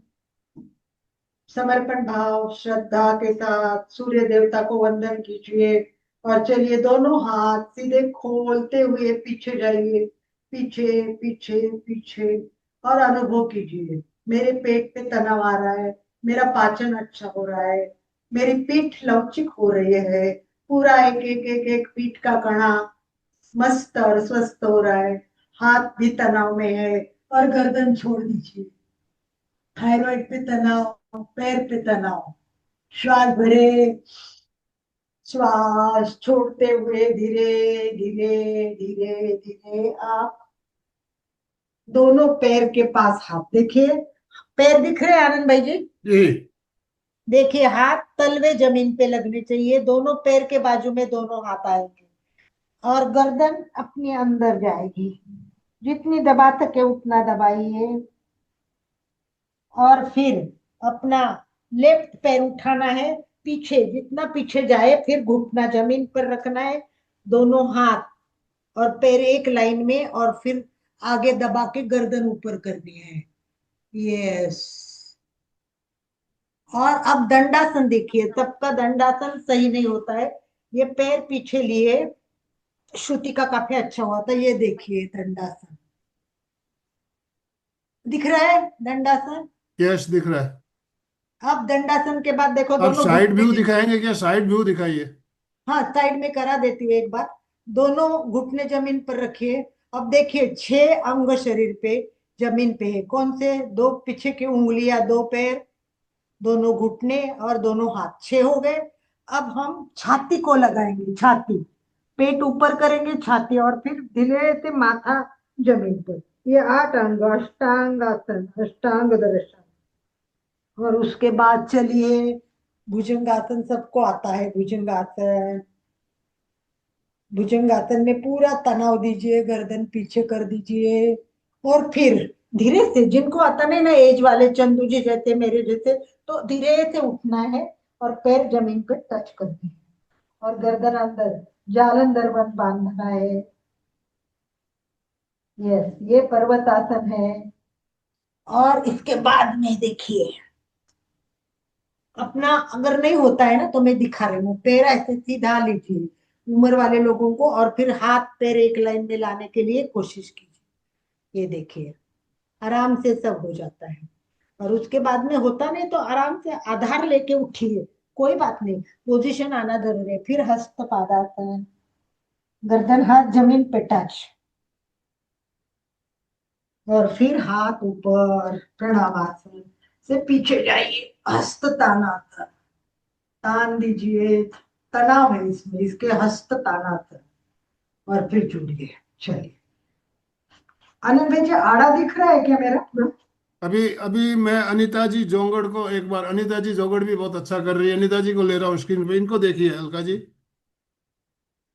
समर्पण भाव श्रद्धा के साथ सूर्य देवता को वंदन कीजिए। और चलिए दोनों हाथ सीधे खोलते हुए पीछे जाइए, पीछे पीछे पीछे, और अनुभव कीजिए मेरे पेट पे तनाव आ रहा है, मेरा पाचन अच्छा हो रहा है, मेरी पीठ लवचिक हो रही है, पूरा एक एक एक एक पीठ का कणा मस्त और स्वस्थ हो रहा है, हाथ भी तनाव में है, और गर्दन छोड़ दीजिए, थायराइड पे तनाव, पैर पे तनाव, श्वास भरे, श्वास छोड़ते हुए धीरे धीरे धीरे धीरे आप दोनों पैर के पास हाथ देखिए, पैर दिख रहे हैं आनंद भाई जी? जी। देखिए हाथ तलवे जमीन पे लगने चाहिए, दोनों पैर के बाजू में दोनों हाथ आएंगे, और गर्दन अपने अंदर जाएगी, जितनी दबा सके उतना दबाइए, और फिर अपना लेफ्ट पैर उठाना है पीछे, जितना पीछे जाए, फिर घुटना जमीन पर रखना है, दोनों हाथ और पैर एक लाइन में, और फिर आगे दबा के गर्दन ऊपर करनी है। यस। और अब दंडासन देखिए, सबका दंडासन सही नहीं होता है, ये पैर पीछे लिए श्रुति का काफी अच्छा हुआ था, ये देखिए दंडासन दिख रहा है, दंडासन। यस, दिख रहा है। अब दंडासन के बाद देखो आप दोनों साइड घुटने, व्यू दिखाएंगे क्या? साइड व्यू दिखाइए। हाँ साइड में करा देती हूँ एक बार, दोनों घुटने जमीन पर रखिए। अब देखिए 6 अंग शरीर पे जमीन पे है, कौन से? दो पीछे की उंगलियां, दो पैर, दोनों घुटने और दोनों हाथ, 6 हो गए। अब हम छाती को लगाएंगे, छाती, पेट ऊपर करेंगे, छाती, और फिर धीरे से माथा जमीन पर। ये 8 अंग, अष्टांग आसन, अष्टांग दर्शन। और उसके बाद चलिए भुजंगासन, सबको आता है भुजंगासन। भुजंगासन में पूरा तनाव दीजिए, गर्दन पीछे कर दीजिए, और फिर धीरे से, जिनको आता नहीं ना, एज वाले, चंदू जी जैसे, मेरे जैसे, तो धीरे से उठना है, और पैर जमीन पे टच करते हैं, और गर्दन अंदर, जालंधर बंद बांधना है। यस, ये पर्वतासन है। और इसके बाद में देखिए अपना, अगर नहीं होता है ना तो मैं दिखा रही हूँ, पैर ऐसे सीधा लीजिए उम्र वाले लोगों को, और फिर हाथ पैर एक लाइन में लाने के लिए कोशिश कीजिए, ये देखिए आराम से सब हो जाता है। और उसके बाद में होता नहीं तो आराम से आधार लेके उठिए, कोई बात नहीं, पोजीशन आना जरूरी है। फिर हस्त पादासन, गर्दन हाथ जमीन पे टच, और फिर हाथ ऊपर, प्रणामासन से पीछे जाइए, हस्त तानासन, तान दीजिए, तनाव है इसमें, इसके हस्त तानासन, और फिर जुड़िए। चलिए आनंद भाई जी, आड़ा दिख रहा है क्या मेरा पूरा? अभी अभी मैं अनीता जी जोंगड़ को एक बार, अनीता जी जोंगड़ भी बहुत अच्छा कर रही है, अनीता जी को ले रहा हूँ स्क्रीन पे, इनको देखिए अलका जी।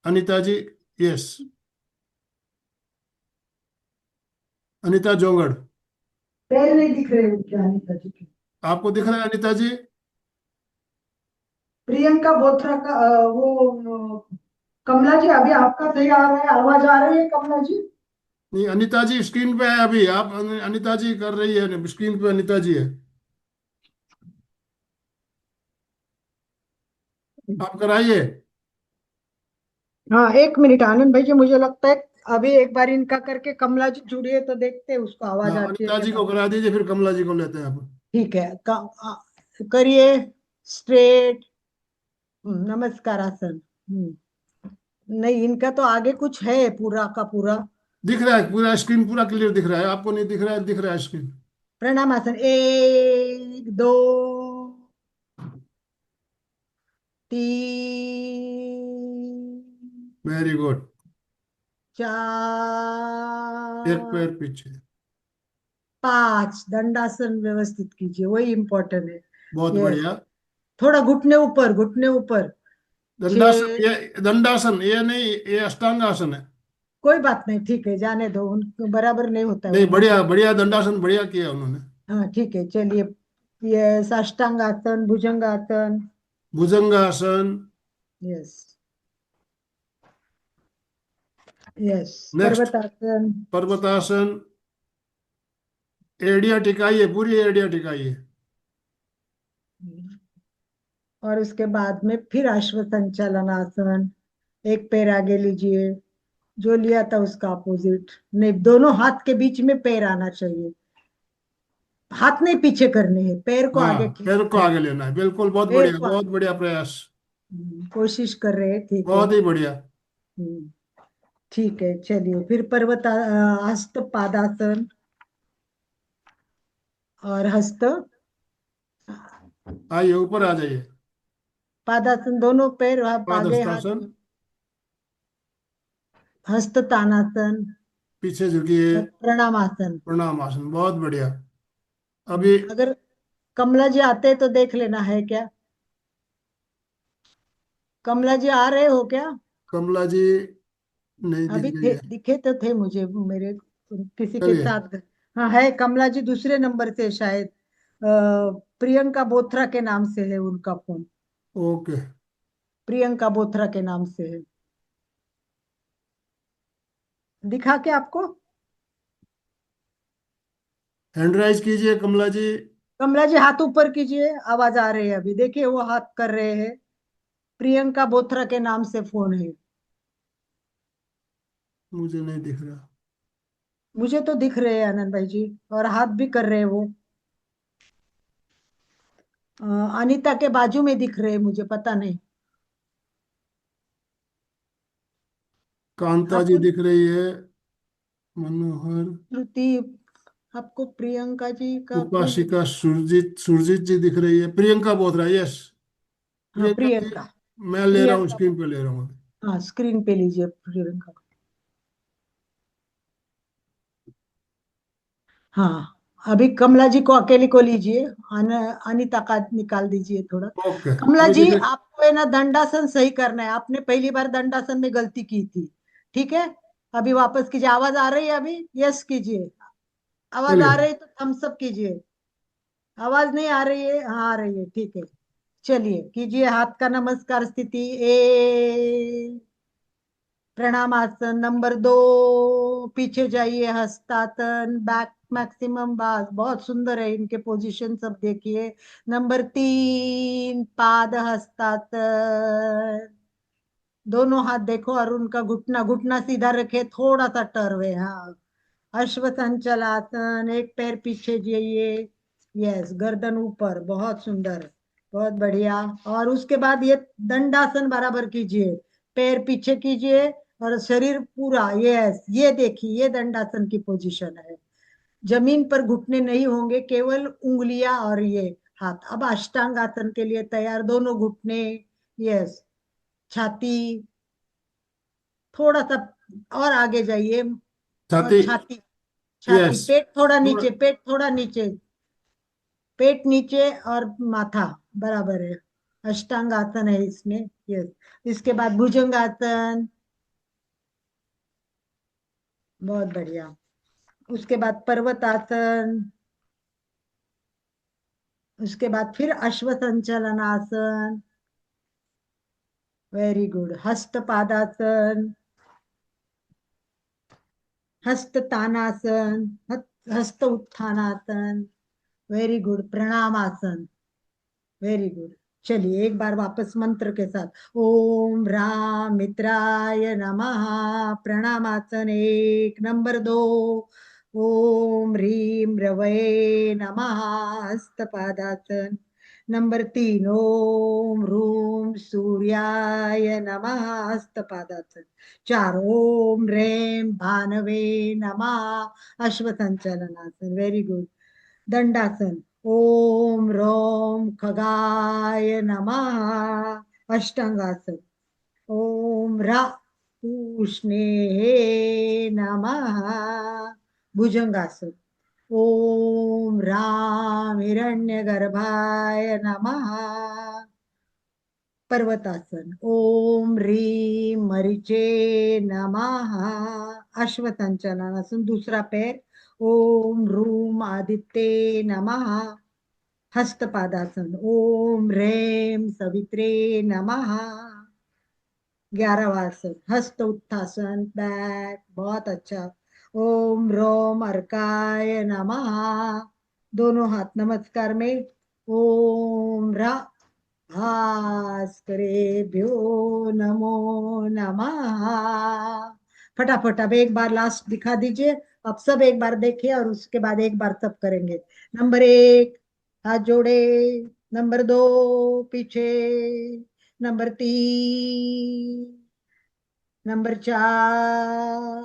अनीता जी, यस, अनीता जोंगड़। पैर नहीं दिख रहे हैं क्या अनिता जी के? आपको दिख रहा है अनीता जी? प्रियंका बोथरा का कमला जी, अभी आपका सही आ रहा है, आवाज आ रही है कमला जी? नहीं, अनीता जी स्क्रीन पे है अभी, आप अनीता जी कर रही है स्क्रीन पे, अनीता जी है, आप कराइए। हाँ 1 मिनट आनंद भाई जी, मुझे लगता है अभी एक बार इनका करके कमला जी जुड़िए तो देखते हैं उसको आवाज हाँ, आती है अनीता कि जी को नहीं। करा दीजिए, फिर कमला जी को लेते हैं आप। ठीक है, करिए स्ट्रेट, नमस्कार आसन। नहीं, इनका तो आगे कुछ है पूरा का पूरा। दिख रहा है पूरा स्क्रीन, पूरा क्लियर दिख रहा है, आपको नहीं दिख रहा है? दिख रहा है स्क्रीन। प्रणाम आसन, 1 2 3 वेरी गुड। एक 4 पैर पीछे। 5, दंडासन व्यवस्थित कीजिए, वही इंपॉर्टेंट है। बहुत यस, बढ़िया। थोड़ा घुटने ऊपर, घुटने ऊपर। दंडासन, 6, ये दंडासन, ये नहीं, ये अष्टांगासन है। कोई बात नहीं, ठीक है, जाने दो, उनको बराबर नहीं होता है नहीं, वो बढ़िया मुझसे। बढ़िया, दंडासन बढ़िया किया उन्होंने। हाँ ठीक है, चलिए, ये साष्टांग आसन, भुजंग आसन। भुजंगासन। यस, यस, नेक्स्ट, पर्वतासन। पर्वतासन। एड़िया टिकाइए, पूरी एड़िया टिकाइए। और उसके बाद में फिर अश्व संचालन आसन, एक पैर आगे लीजिए, जो लिया था उसका अपोजिट। नहीं, दोनों हाथ के बीच में पैर आना चाहिए, हाथ नहीं पीछे करने हैं, पैर को हाँ, आगे पैर को खींचना है। आगे लेना है, बिल्कुल, पैर को बहुत बढ़िया प्रयास। कोशिश कर रहे हैं, ठीक है। बहुत ही बढ़िया। हम्म, ठीक है, चलिए फिर पर्वत हस्त पादासन और हस्त आइए, ऊपर आ जाइए। पादासन, दोनों पैर आगे हाथ, पादहस्तासन। हस्त तानासन पीछे झुकिए। और प्रणामासन। प्रणाम आसन, बहुत बढ़िया। अभी अगर कमला जी आते तो देख लेना है क्या? कमला जी आ रहे हो क्या? कमला जी नहीं अभी दिख रही थे, है। दिखे तो थे मुझे, मेरे किसी के चलिए। साथ। हाँ, है कमला जी, दूसरे नंबर से शायद। प्रियंका बोथरा के नाम से है उनका फोन। ओके। प्रियंका बोथरा के नाम से है। दिखा के आपको? हैंड राइज कीजिए कमला जी। कमला जी हाथ ऊपर कीजिए, आवाज आ रही है अभी, देखिए वो हाथ कर रहे हैं। प्रियंका बोथरा के नाम से फोन है। मुझे नहीं दिख रहा। मुझे तो दिख रहे हैं आनंद भाई जी, और हाथ भी कर रहे हैं वो। अ, अनीता के बाजू में दिख रहे हैं मुझे, पता नहीं कांता जी आपको। दिख रही है। मनोहर। श्रुति, आपको प्रियंका जी का फोन। उपासिका, सुरजीत, सुरजीत जी दिख रही है। प्रियंका बोथरा, यस। हाँ, प्रियंका जी। प्रियंका। मैं ले रहा हूँ, प्रियंका, स्क्रीन पे ले रहा हूँ। हाँ स्क्रीन पे लीजिए प्रियंका। हाँ, अभी कमला जी को अकेली को लीजिए। अनिता का निकाल दीजिए थोड़ा। ओके। कमला अभी जी, दिख आपको है ना दंडासन सही करना है, आपने पहली बार दंडासन में गलती की थी। ठीक है, अभी वापस कीजिए। आवाज आ रही है अभी? यस कीजिए। आवाज आ चलिए। रही है तो थम्स अप कीजिए। आवाज नहीं आ रही है? हाँ आ रही है, ठीक है। चलिए कीजिए हाथ का नमस्कार स्थिति। प्रणामासन नंबर 2, पीछे जाइए, हस्तासन, बैक मैक्सिमम बास, बहुत सुंदर है इनके पोजीशन सब देखिए। नंबर 3, पाद हस्तासन, दोनों हाथ देखो और उनका घुटना घुटना सीधा रखे, थोड़ा सा टर्वे, हाँ। अश्व संचलासन, एक पैर पीछे जाइए, यस, गर्दन ऊपर, बहुत सुंदर, बहुत बढ़िया। और उसके बाद ये दंडासन बराबर कीजिए, पैर पीछे कीजिए और शरीर पूरा, यस, ये देखिए ये दंडासन की पोजीशन है। जमीन पर घुटने नहीं होंगे, केवल उंगलियां और ये हाथ। अब अष्टांग आसन के लिए तैयार, दोनों घुटने, यस, छाती, थोड़ा सा और आगे जाइए, और छाती। छाती, छाती, यस। पेट थोड़ा थोड़ा। नीचे, पेट थोड़ा नीचे, पेट नीचे और माथा बराबर है। अष्टांग आसन है इसमें, यस। इसके बाद भुजंग आसन, बहुत बढ़िया। उसके बाद पर्वत आसन, उसके बाद फिर अश्व संचलन आसन, वेरी गुड। हस्त पादासन, हस्त तानासन, हस्त उत्थानासन, वेरी गुड। प्रणाम आसन, वेरी गुड। चलिए एक बार वापस मंत्र के साथ, ओम राम मित्राय नमः, प्रणामासन 1। नंबर 2, ओम ह्रीम रवये नमः, हस्तपादासन। नंबर 3, ओम रूम सूर्याय नमः, हस्तपादासन। 4, ओम रेम भानवे नमः, अश्व संचलनासन, वेरी गुड। दंडासन, ओम रोम खगाय नमः, अष्टांगासन। ओम रा पूष्णे नमः, भुजंगासन। ओम राम हिरण्यगर्भाय नमः, पर्वतासन। ओम रीम मरीचे नमः, अश्वसंचलनासन, दूसरा पैर। ओम रूम आदित्य नमः, हस्तपादासन। ओम रेम सवित्रे नमः, 11वां आसन, हस्त उत्थासन, बैक, बहुत अच्छा। ओम रोम अर्काय नमः, दोनों हाथ नमस्कार में। ओम रा भास्करेभ्यो नमो नमः। फटाफट अब एक बार लास्ट दिखा दीजिए। अब सब एक बार देखिए और उसके बाद एक बार सब करेंगे। नंबर 1 हाथ जोड़े, नंबर 2 पीछे, नंबर 3, नंबर 4,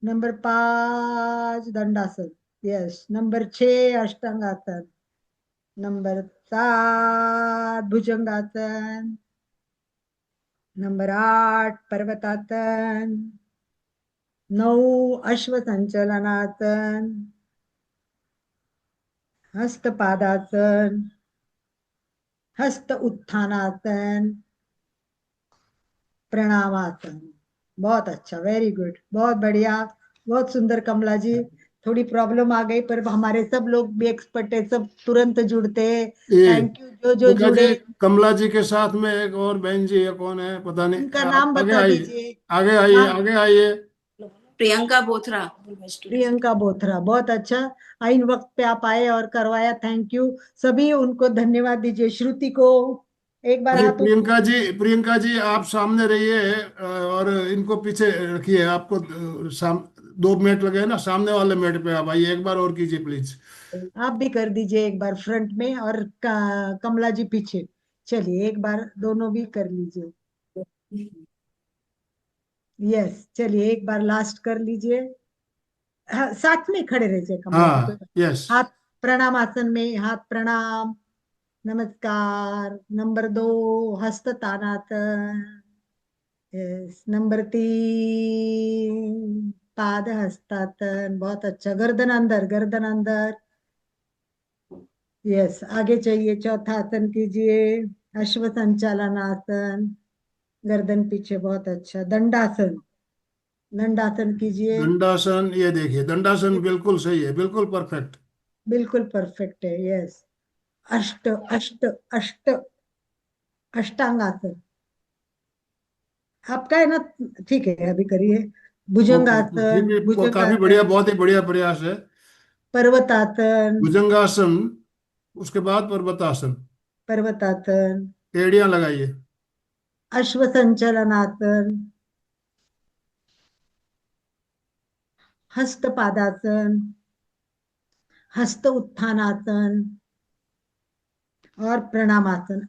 नंबर 5 दंडासन, यस, नंबर 6 अष्टांगासन, नंबर 7 भुजंगासन, नंबर 8 पर्वतासन, 9 अश्व संचलनासन, हस्तपादासन, हस्त उत्थानासन, प्रणामासन। बहुत अच्छा, वेरी गुड, बहुत बढ़िया, बहुत सुंदर कमला जी। थोड़ी प्रॉब्लम आ गई पर हमारे सब लोग भी एक्सपर्ट है, सब तुरंत जुड़ते हैं। ये थैंक यू जो जो प्रियंका जी, जुड़े। कमला जी के साथ में एक और बहन जी है, कौन है पता नहीं, उनका आप नाम आगे बता आइए, दीजिए। आगे आइए, नाम आगे आइए। प्रियंका बोथरा। प्रियंका बोथरा, बहुत अच्छा, आइन वक्त पे आप आए और करवाया, थैंक यू। सभी उनको धन्यवाद दीजिए। श्रुति को एक बार हाथ प्रियंका जी, प्रियंका जी आप सामने रहिए, और इनको पीछे रखिए, आपको 2 मिनट लगे ना, सामने वाले मिनट पे आप आइए, एक बार और कीजिए प्लीज। आप भी कर दीजिए एक बार फ्रंट में और कमला जी पीछे। चलिए एक बार दोनों भी कर लीजिए। यस, चलिए एक बार लास्ट कर लीजिए। हाँ, साथ में खड़े रहिए कमला जी, कोई हाँ, बात। यस। हाथ प्रणाम आसन में, हाथ प्रणाम, नमस्कार। नंबर 2 हस्त तानासन, यस। नंबर 3 पाद हस्तासन, बहुत अच्छा। गर्दन अंदर, गर्दन अंदर, यस। आगे चाहिए, चौथा आसन कीजिए, अश्व संचालन आसन, गर्दन पीछे, बहुत अच्छा। दंडासन, दंडासन कीजिए। दंडासन, ये देखिए दंडासन बिल्कुल सही है, बिल्कुल परफेक्ट। बिल्कुल परफेक्ट है, यस। अष्ट अष्ट अष्ट अष्टांगासन आपका है ना? ठीक है, अभी करिए। ओके ओके, ठीक भुजंगासन, है, काफी बढ़िया, भुजंगासन, बहुत ही बढ़िया प्रयास है। पर्वतासन, भुजंगासन, उसके बाद पर्वतासन, पर्वतासन, एड़ियां लगाइए। अश्व संचलनासन, हस्तपादासन, हस्त उत्थानासन और प्रणामासन।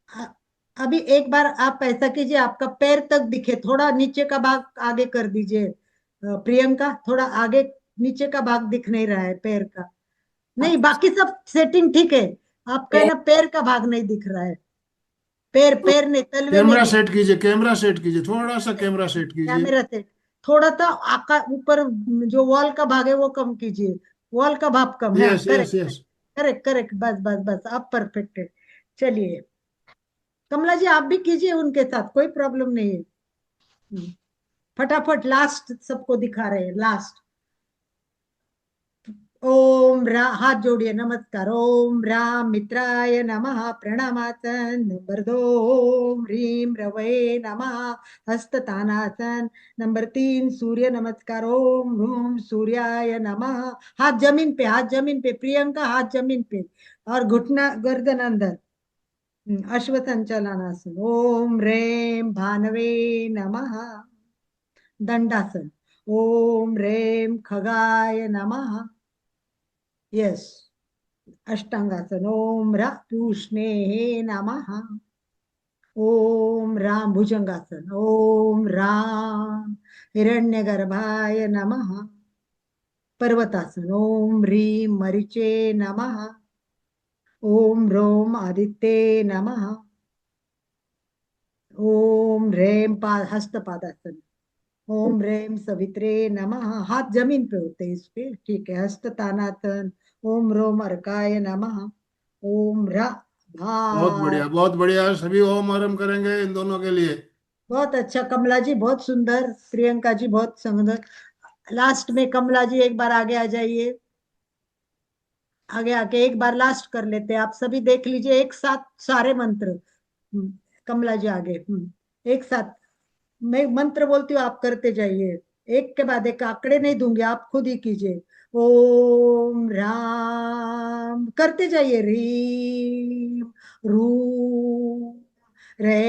अ- अभी एक बार आप ऐसा कीजिए, आपका पैर तक दिखे, थोड़ा नीचे का भाग आगे कर दीजिए। प्रियंका, थोड़ा आगे, नीचे का भाग दिख नहीं रहा है पैर का। नहीं, बाकी सब सेटिंग ठीक है, आपका है ना पैर का भाग नहीं दिख रहा है। पैर, तो पैर नहीं, तलवे नहीं कैमरा दिख। सेट कीजिए, कैमरा सेट कीजिए, थोड़ा सा कैमरा सेट कीजिए। कैमरा से थोड़ा सा आका ऊपर, जो वॉल का भाग है वो कम कीजिए। वॉल का भाग कम है, yes yes correct, yes. Correct correct, बस बस बस, अब परफेक्ट है। चलिए कमला जी, आप भी कीजिए उनके साथ, कोई प्रॉब्लम नहीं है। फटाफट लास्ट सबको दिखा रहे हैं, लास्ट। ओम हाथ जोड़िए, नमस्कार। ओम राम मित्राय नमः, प्रणामासन। नंबर 2 ओम ह्रीम रवये नमः, हस्ततानासन। नंबर 3 सूर्य नमस्कार, ओम ह्रूम सूर्याय नमः। हाथ जमीन पे, हाथ जमीन पे, प्रियंका हाथ जमीन पे और घुटना गर्दन अंदर। अश्व संचलनासन, ओम रेम भानवे नमः। दंडासन, ओम रेम खगाय नमः, यस। अष्टांगासन, ओम पूष्णे नमः। ओम राम भुजंगासन, ओम राम हिरण्यगर्भाय नमः। पर्वतासन, ओम ह्रीं मरीचे नमः। ओम रोम आदित्ये नमः। ओम रेम हस्तपादासन, ओम रेम सवित्रे नमः। हाथ जमीन पे होते हैं इस पे, ठीक है। हस्त तानातन, ओम रोम अर्काय नमः। ओम बहुत भा बढ़िया, बहुत बढ़िया, सभी ओम आरम करेंगे इन दोनों के लिए। बहुत अच्छा कमला जी, बहुत सुंदर। प्रियंका जी बहुत सुंदर। लास्ट में कमला जी एक बार आगे आ जाइए, आगे आके एक बार लास्ट कर लेते हैं। आप सभी देख लीजिए एक साथ सारे मंत्र। कमला जी आगे, एक साथ मैं मंत्र बोलती हूँ, आप करते जाइए, एक के बाद एक, आंकड़े नहीं दूंगी, आप खुद ही कीजिए। ओम राम करते जाइए, रीम रू रे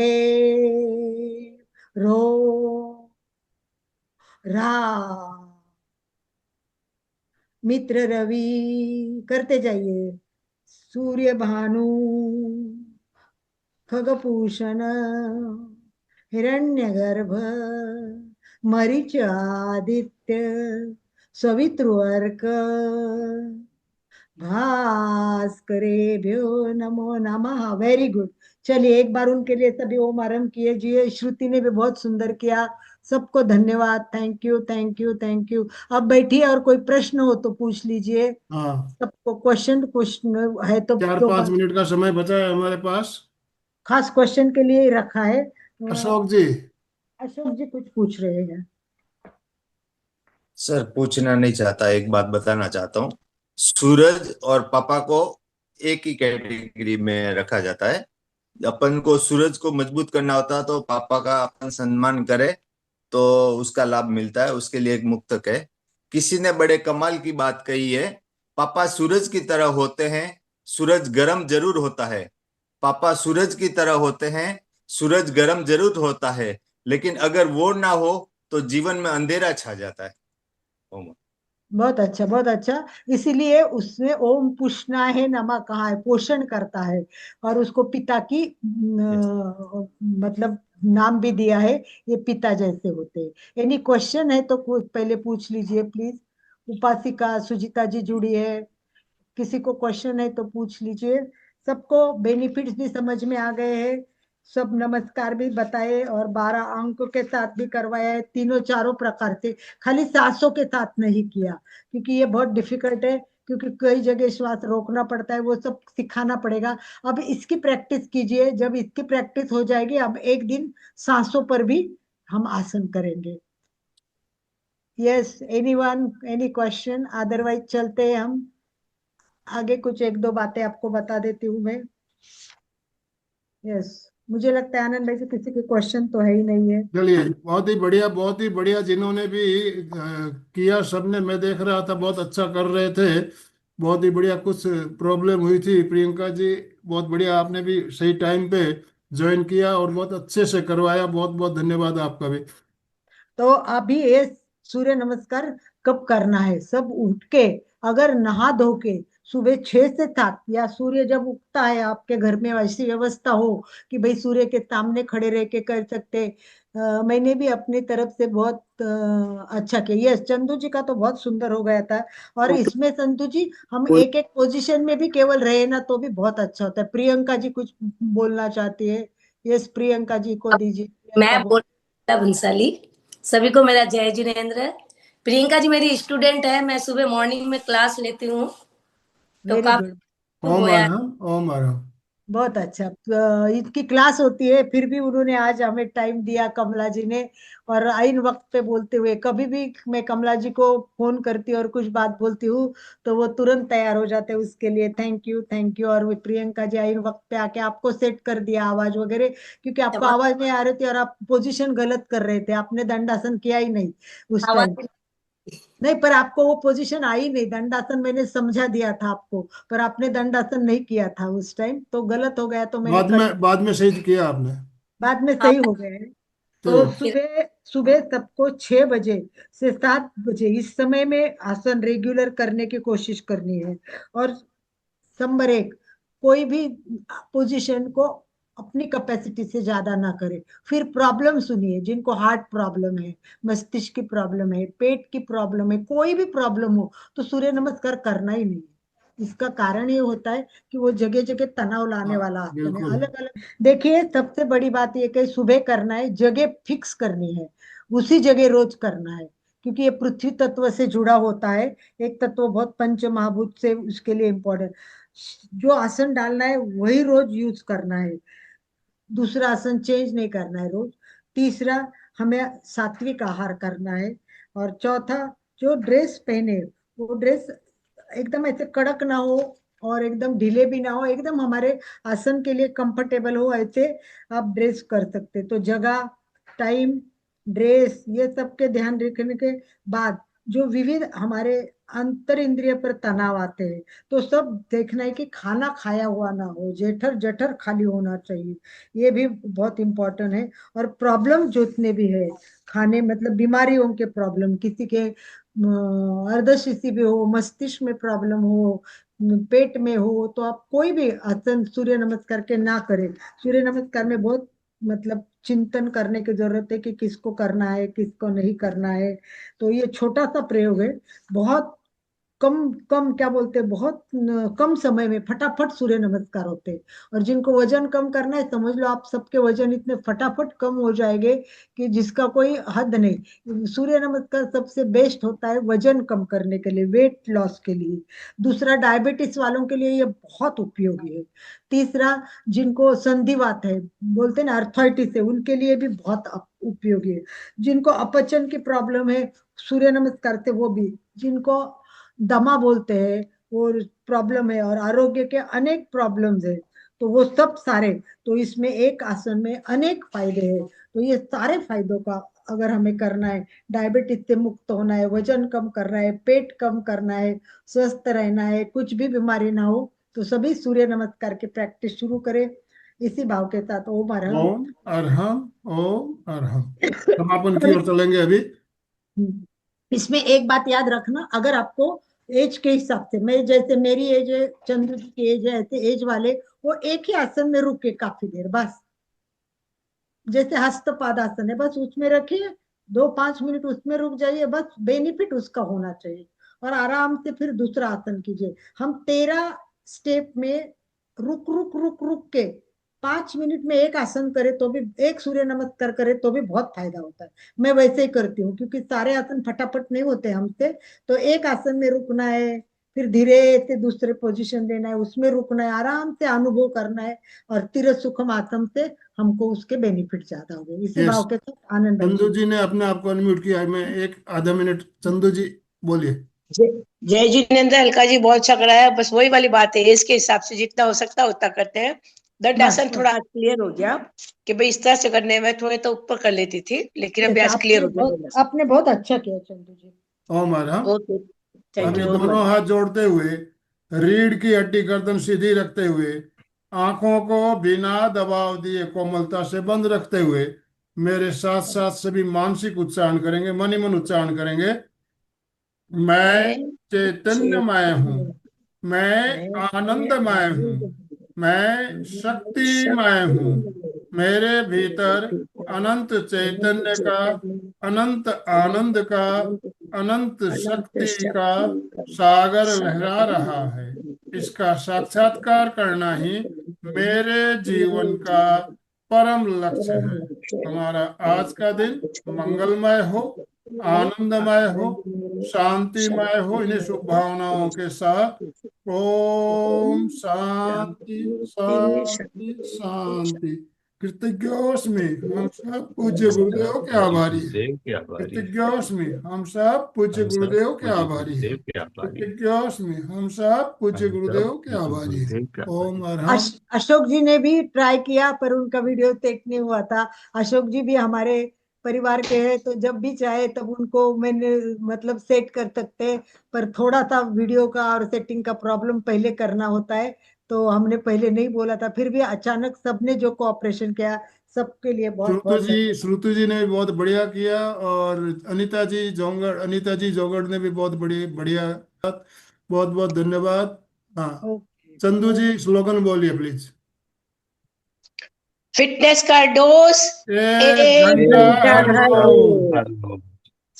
रो रा, मित्र रवि करते जाइए, सूर्य भानु, खगभूषण, हिरण्यगर्भ, मरीच आदित्य, सवितृवर्क, भास्करेभ्यो नमो नमः। Very good. चलिए एक बार उनके लिए सभी ओम आरंभ कीजिए। श्रुति ने भी बहुत सुंदर किया। सबको धन्यवाद। Thank you thank you thank you. अब बैठिए और कोई प्रश्न हो तो पूछ लीजिए। हाँ, सबको क्वेश्चन क्वेश्चन है तो 4-5 मिनट का समय बचा है हमारे पास। खास क्वेश्चन के लिए ही रखा है। अशोक जी। अशोक जी कुछ पूछ रहे हैं। सर पूछना नहीं चाहता, एक बात बताना चाहता हूँ। सूरज और पापा को एक ही कैटेगरी में रखा जाता है। अपन को सूरज को मजबूत करना होता है तो पापा का अपन सम्मान करे तो उसका लाभ मिलता है। उसके लिए एक मुक्तक है। किसी ने बड़े कमाल की बात कही है, पापा सूरज की तरह होते हैं, सूरज गर्म जरूर होता है। पापा सूरज की तरह होते हैं, सूरज गर्म जरूर होता है, लेकिन अगर वो ना हो तो जीवन में अंधेरा छा जाता है। ओम। बहुत अच्छा बहुत अच्छा। इसीलिए उसने ओम पुष्णाहे नमः कहा है, पोषण करता है। और उसको पिता की यस। मतलब नाम भी दिया है। ये पिता जैसे होते हैं। एनी क्वेश्चन है तो पहले पूछ लीजिए प्लीज। उपासिका सुजिता जी जुड़ी है। किसी को क्वेश्चन है तो पूछ लीजिए। सबको बेनिफिट्स भी समझ में आ गए हैं। सब नमस्कार भी बताए और 12 अंक के साथ भी करवाया है, तीनों चारों प्रकार से। खाली सांसों के साथ नहीं किया क्योंकि ये बहुत डिफिकल्ट है। क्योंकि कई जगह श्वास रोकना पड़ता है, वो सब सिखाना पड़ेगा। अब इसकी प्रैक्टिस कीजिए। जब इसकी प्रैक्टिस हो जाएगी, अब एक दिन सांसों पर भी हम आसन करेंगे। Yes, anyone, any question? Otherwise चलते हैं हम आगे। कुछ एक दो बातें आपको बता देती हूँ मैं। यस, मुझे लगता है आनंद भाई से किसी के क्वेश्चन तो है ही नहीं है। चलिए, बहुत ही बढ़िया बहुत ही बढ़िया। जिन्होंने भी किया, सबने, मैं देख रहा था बहुत अच्छा कर रहे थे। बहुत ही बढ़िया। कुछ प्रॉब्लम हुई थी प्रियंका जी, बहुत बढ़िया, आपने भी सही टाइम पे ज्वाइन किया और बहुत अच्छे से करवाया। बहुत बहुत धन्यवाद आपका भी। तो अभी ये सूर्य नमस्कार कब करना है? सब उठ के, अगर नहा धो के सुबह 6 से 7 या सूर्य जब उगता है आपके घर में ऐसी व्यवस्था हो कि भाई सूर्य के सामने खड़े रह के कर सकते। मैंने भी अपनी तरफ से बहुत अच्छा किया। यस, चंदू जी का तो बहुत सुंदर हो गया था। और इसमें संतु जी हम एक एक पोजीशन में भी केवल रहे ना तो भी बहुत अच्छा होता है। प्रियंका जी कुछ बोलना चाहती है। यस, प्रियंका जी को दीजिए। प्रियंका मैं बोल भंसाली। सभी को मेरा जय जिनेन्द्र। प्रियंका जी मेरी स्टूडेंट है, मैं सुबह मॉर्निंग में क्लास लेती हूँ तो वेरी काफी गुड। ओम होया। आराम, ओम आराम। बहुत अच्छा। इनकी क्लास होती है फिर भी उन्होंने आज हमें टाइम दिया, कमला जी ने। और आइन वक्त पे बोलते हुए, कभी भी मैं कमला जी को फोन करती हूँ और कुछ बात बोलती हूँ तो वो तुरंत तैयार हो जाते हैं उसके लिए। Thank you thank you. और वो प्रियंका जी आइन वक्त पे आके आपको सेट कर दिया आवाज वगैरह, क्योंकि आपको आवाज नहीं आ रही थी और आप पोजीशन गलत कर रहे थे। आपने दंडासन किया ही नहीं उस टाइम। आवाज नहीं, पर आपको वो पोजीशन आई नहीं। दंडासन मैंने समझा दिया था आपको, पर आपने दंडासन नहीं किया था उस टाइम, तो गलत हो गया तो मैंने बाद कर। में बाद में सही किया आपने। बाद में सही हो गए हैं। तो तो सुबह सुबह सबको 6 बजे से 7 बजे इस समय में आसन रेगुलर करने की कोशिश करनी है। और नंबर एक, कोई भी पोजीशन को अपनी कैपेसिटी से ज्यादा ना करे। फिर प्रॉब्लम सुनिए। जिनको हार्ट प्रॉब्लम है, मस्तिष्क की प्रॉब्लम है, पेट की प्रॉब्लम है, कोई भी प्रॉब्लम हो तो सूर्य नमस्कार करना ही नहीं है। इसका कारण ये होता है कि वो जगह जगह तनाव लाने हाँ, वाला आसन है। बिल्कुल। अलग अलग देखिए, सबसे बड़ी बात ये कि सुबह करना है, जगह फिक्स करनी है, उसी जगह रोज करना है। क्योंकि ये पृथ्वी तत्व से जुड़ा होता है। एक तत्व बहुत पंच महाभूत से उसके लिए इम्पोर्टेंट। जो आसन डालना है वही रोज यूज करना है। दूसरा आसन चेंज नहीं करना है रोज। तीसरा, हमें सात्विक आहार करना है। और चौथा, जो ड्रेस पहने वो ड्रेस एकदम ऐसे कड़क ना हो और एकदम ढीले भी ना हो, एकदम हमारे आसन के लिए कंफर्टेबल हो, ऐसे आप ड्रेस कर सकते। तो जगह, टाइम, ड्रेस, ये सब के ध्यान रखने के बाद जो विविध हमारे अंतर इंद्रिय पर तनाव आते हैं, तो सब देखना है कि खाना खाया हुआ ना हो, जठर जठर खाली होना चाहिए, ये भी बहुत इंपॉर्टेंट है। और प्रॉब्लम जितने भी है खाने, मतलब बीमारियों के प्रॉब्लम, किसी के अर्धशिशि भी हो, मस्तिष्क में प्रॉब्लम हो, पेट में हो, तो आप कोई भी आसन सूर्य नमस्कार के ना करें। सूर्य नमस्कार में बहुत मतलब चिंतन करने की जरूरत है कि किसको करना है किसको नहीं करना है। तो ये छोटा सा प्रयोग है, बहुत कम कम क्या बोलते हैं, बहुत कम समय में फटाफट सूर्य नमस्कार होते हैं। और जिनको वजन कम करना है, समझ लो आप सबके वजन इतने फटाफट कम हो जाएंगे कि जिसका कोई हद नहीं। सूर्य नमस्कार सबसे बेस्ट होता है वजन कम करने के लिए, वेट लॉस के लिए। दूसरा, डायबिटीज वालों के लिए ये बहुत उपयोगी है। तीसरा, जिनको संधिवात है, बोलते हैं ना अर्थराइटिस है, उनके लिए भी बहुत उपयोगी है। जिनको अपचन की प्रॉब्लम है, सूर्य नमस्कार से वो भी, जिनको दमा बोलते हैं वो प्रॉब्लम है, और आरोग्य के अनेक प्रॉब्लम्स है, तो वो सब सारे, तो इसमें एक आसन में अनेक फायदे हैं। तो ये सारे फायदों का अगर हमें करना है, डायबिटीज से मुक्त होना है, वजन कम करना है, पेट कम करना है, स्वस्थ रहना है, कुछ भी बीमारी ना हो, तो सभी सूर्य नमस्कार की प्रैक्टिस शुरू करें। इसी भाव के साथ ओम अरहम। ओम अरहम, ओम अरहम। समापन की ओर चलेंगे अभी। इसमें एक बात याद रखना, अगर आपको एज के हिसाब से, मैं जैसे मेरी एज है, चंद्र जी की एज है, ऐसे एज वाले वो एक ही आसन में रुके काफी देर बस, जैसे हस्तपाद आसन है, बस उसमें रखिए, 2-5 मिनट उसमें रुक जाइए, बस बेनिफिट उसका होना चाहिए, और आराम से फिर दूसरा आसन कीजिए। हम 13 स्टेप में रुक रुक रुक रुक के 5 मिनट में एक आसन करे तो भी, एक सूर्य नमस्कार करे तो भी बहुत फायदा होता है। मैं वैसे ही करती हूँ, क्योंकि सारे आसन फटाफट नहीं होते हमसे, तो एक आसन में रुकना है, फिर धीरे से दूसरे पोजीशन लेना है, उसमें रुकना है, आराम से अनुभव करना है, और तिर सुखम आसन से हमको उसके बेनिफिट ज्यादा हो गए। इसी यस, भाव के साथ आनंद भाई चंदू जी। जी ने अपने आप को अनम्यूट किया है। मैं एक आधा मिनट, चंदू जी बोलिए। जय जय जिनेन्द्र, अलका जी बहुत अच्छा कराया। बस वही वाली बात है, एज के हिसाब से जितना हो सकता है उतना करते हैं। बस दंडासन बस थोड़ा आज क्लियर हो गया कि भाई इस तरह से करने में, थोड़े तो ऊपर कर लेती थी, लेकिन अभी yes, आज क्लियर हो गया दंडासन। आपने बहुत अच्छा किया चंदू जी। ओम अरहम। ओके, थैंक अभी यू। दोनों हाथ जोड़ते हुए, रीढ़ की हड्डी गर्दन सीधी रखते हुए, आंखों को बिना दबाव दिए कोमलता से बंद रखते हुए, मेरे साथ साथ सभी मानसिक उच्चारण करेंगे, मन ही मन उच्चारण करेंगे। मैं मैं चैतन्यमय हूँ, मैं आनंदमय हूँ, मैं शक्तिमय हूँ। मेरे भीतर अनंत चैतन्य का, अनंत आनंद का, अनंत शक्ति का सागर लहरा रहा है। इसका साक्षात्कार करना ही मेरे जीवन का परम लक्ष्य है। हमारा आज का दिन मंगलमय हो, आनंदमय हो, शांतिमय हो। इन्हीं शुभ भावनाओं के साथ ओम शांति शांति शांति। कृतज्ञोस्मि, हम सब पूज्य गुरुदेव के आभारी हैं। गुरुदेव के आभारी हैं। कृतज्ञोस्मि, हम सब पूज्य हम सब गुरुदेव के पूज्य आभारी हैं। गुरुदेव के आभारी हैं। कृतज्ञोस्मि, हम सब पूज्य हम गुरुदेव सब के पूज्य आभारी हैं। गुरुदेव के आभारी ओम हैं। अरहम। अशोक जी ने भी ट्राई किया, पर उनका वीडियो सेट नहीं हुआ था। अशोक जी भी हमारे परिवार के हैं, तो जब भी चाहे तब उनको मैंने मतलब सेट कर सकते हैं, पर थोड़ा सा वीडियो का और सेटिंग का प्रॉब्लम पहले करना होता है, तो हमने पहले नहीं बोला था। फिर भी अचानक सबने जो कोऑपरेशन किया, सबके लिए बहुत बहुत धन्यवाद। श्रुति जी ने भी बहुत बढ़िया किया, और अनीता जी जोगड़ ने भी बहुत बढ़िया। बहुत बहुत धन्यवाद। हाँ, ओके चंदू जी स्लोगन बोलिए प्लीज। फिटनेस का डोज एक एक घंटा एक घंटा हर हर घंटा रोज, रोज। हर रोज।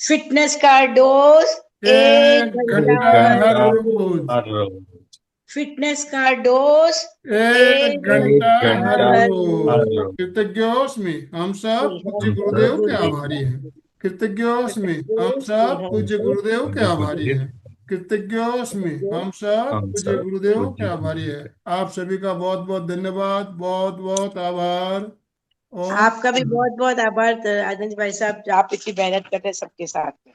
फिटनेस का डोज एक एक घंटा घंटा एक हर घंटा हर रोज, रोज। हर रोज। फिटनेस का डोज एक एक घंटा एक घंटा हर घंटा हर हर रोज। रोज। रोज। कृतज्ञोस्मि, हम सब पूज्य हम गुरुदेव सब के आभारी हैं। कृतज्ञोस्मि, हम सब पूज्य गुरुदेव के पूज्य आभारी गुरुदेव हैं। कृतज्ञोस्मि, हम सब हम पूज्य सब गुरुदेव के पूज्य आभारी गुरुदेव हैं। के। आप सभी का बहुत बहुत धन्यवाद, बहुत बहुत आभार। ओम आपका भी बहुत बहुत आभार आनंद भाई साहब, आप इतनी मेहनत करते हैं सबके साथ में।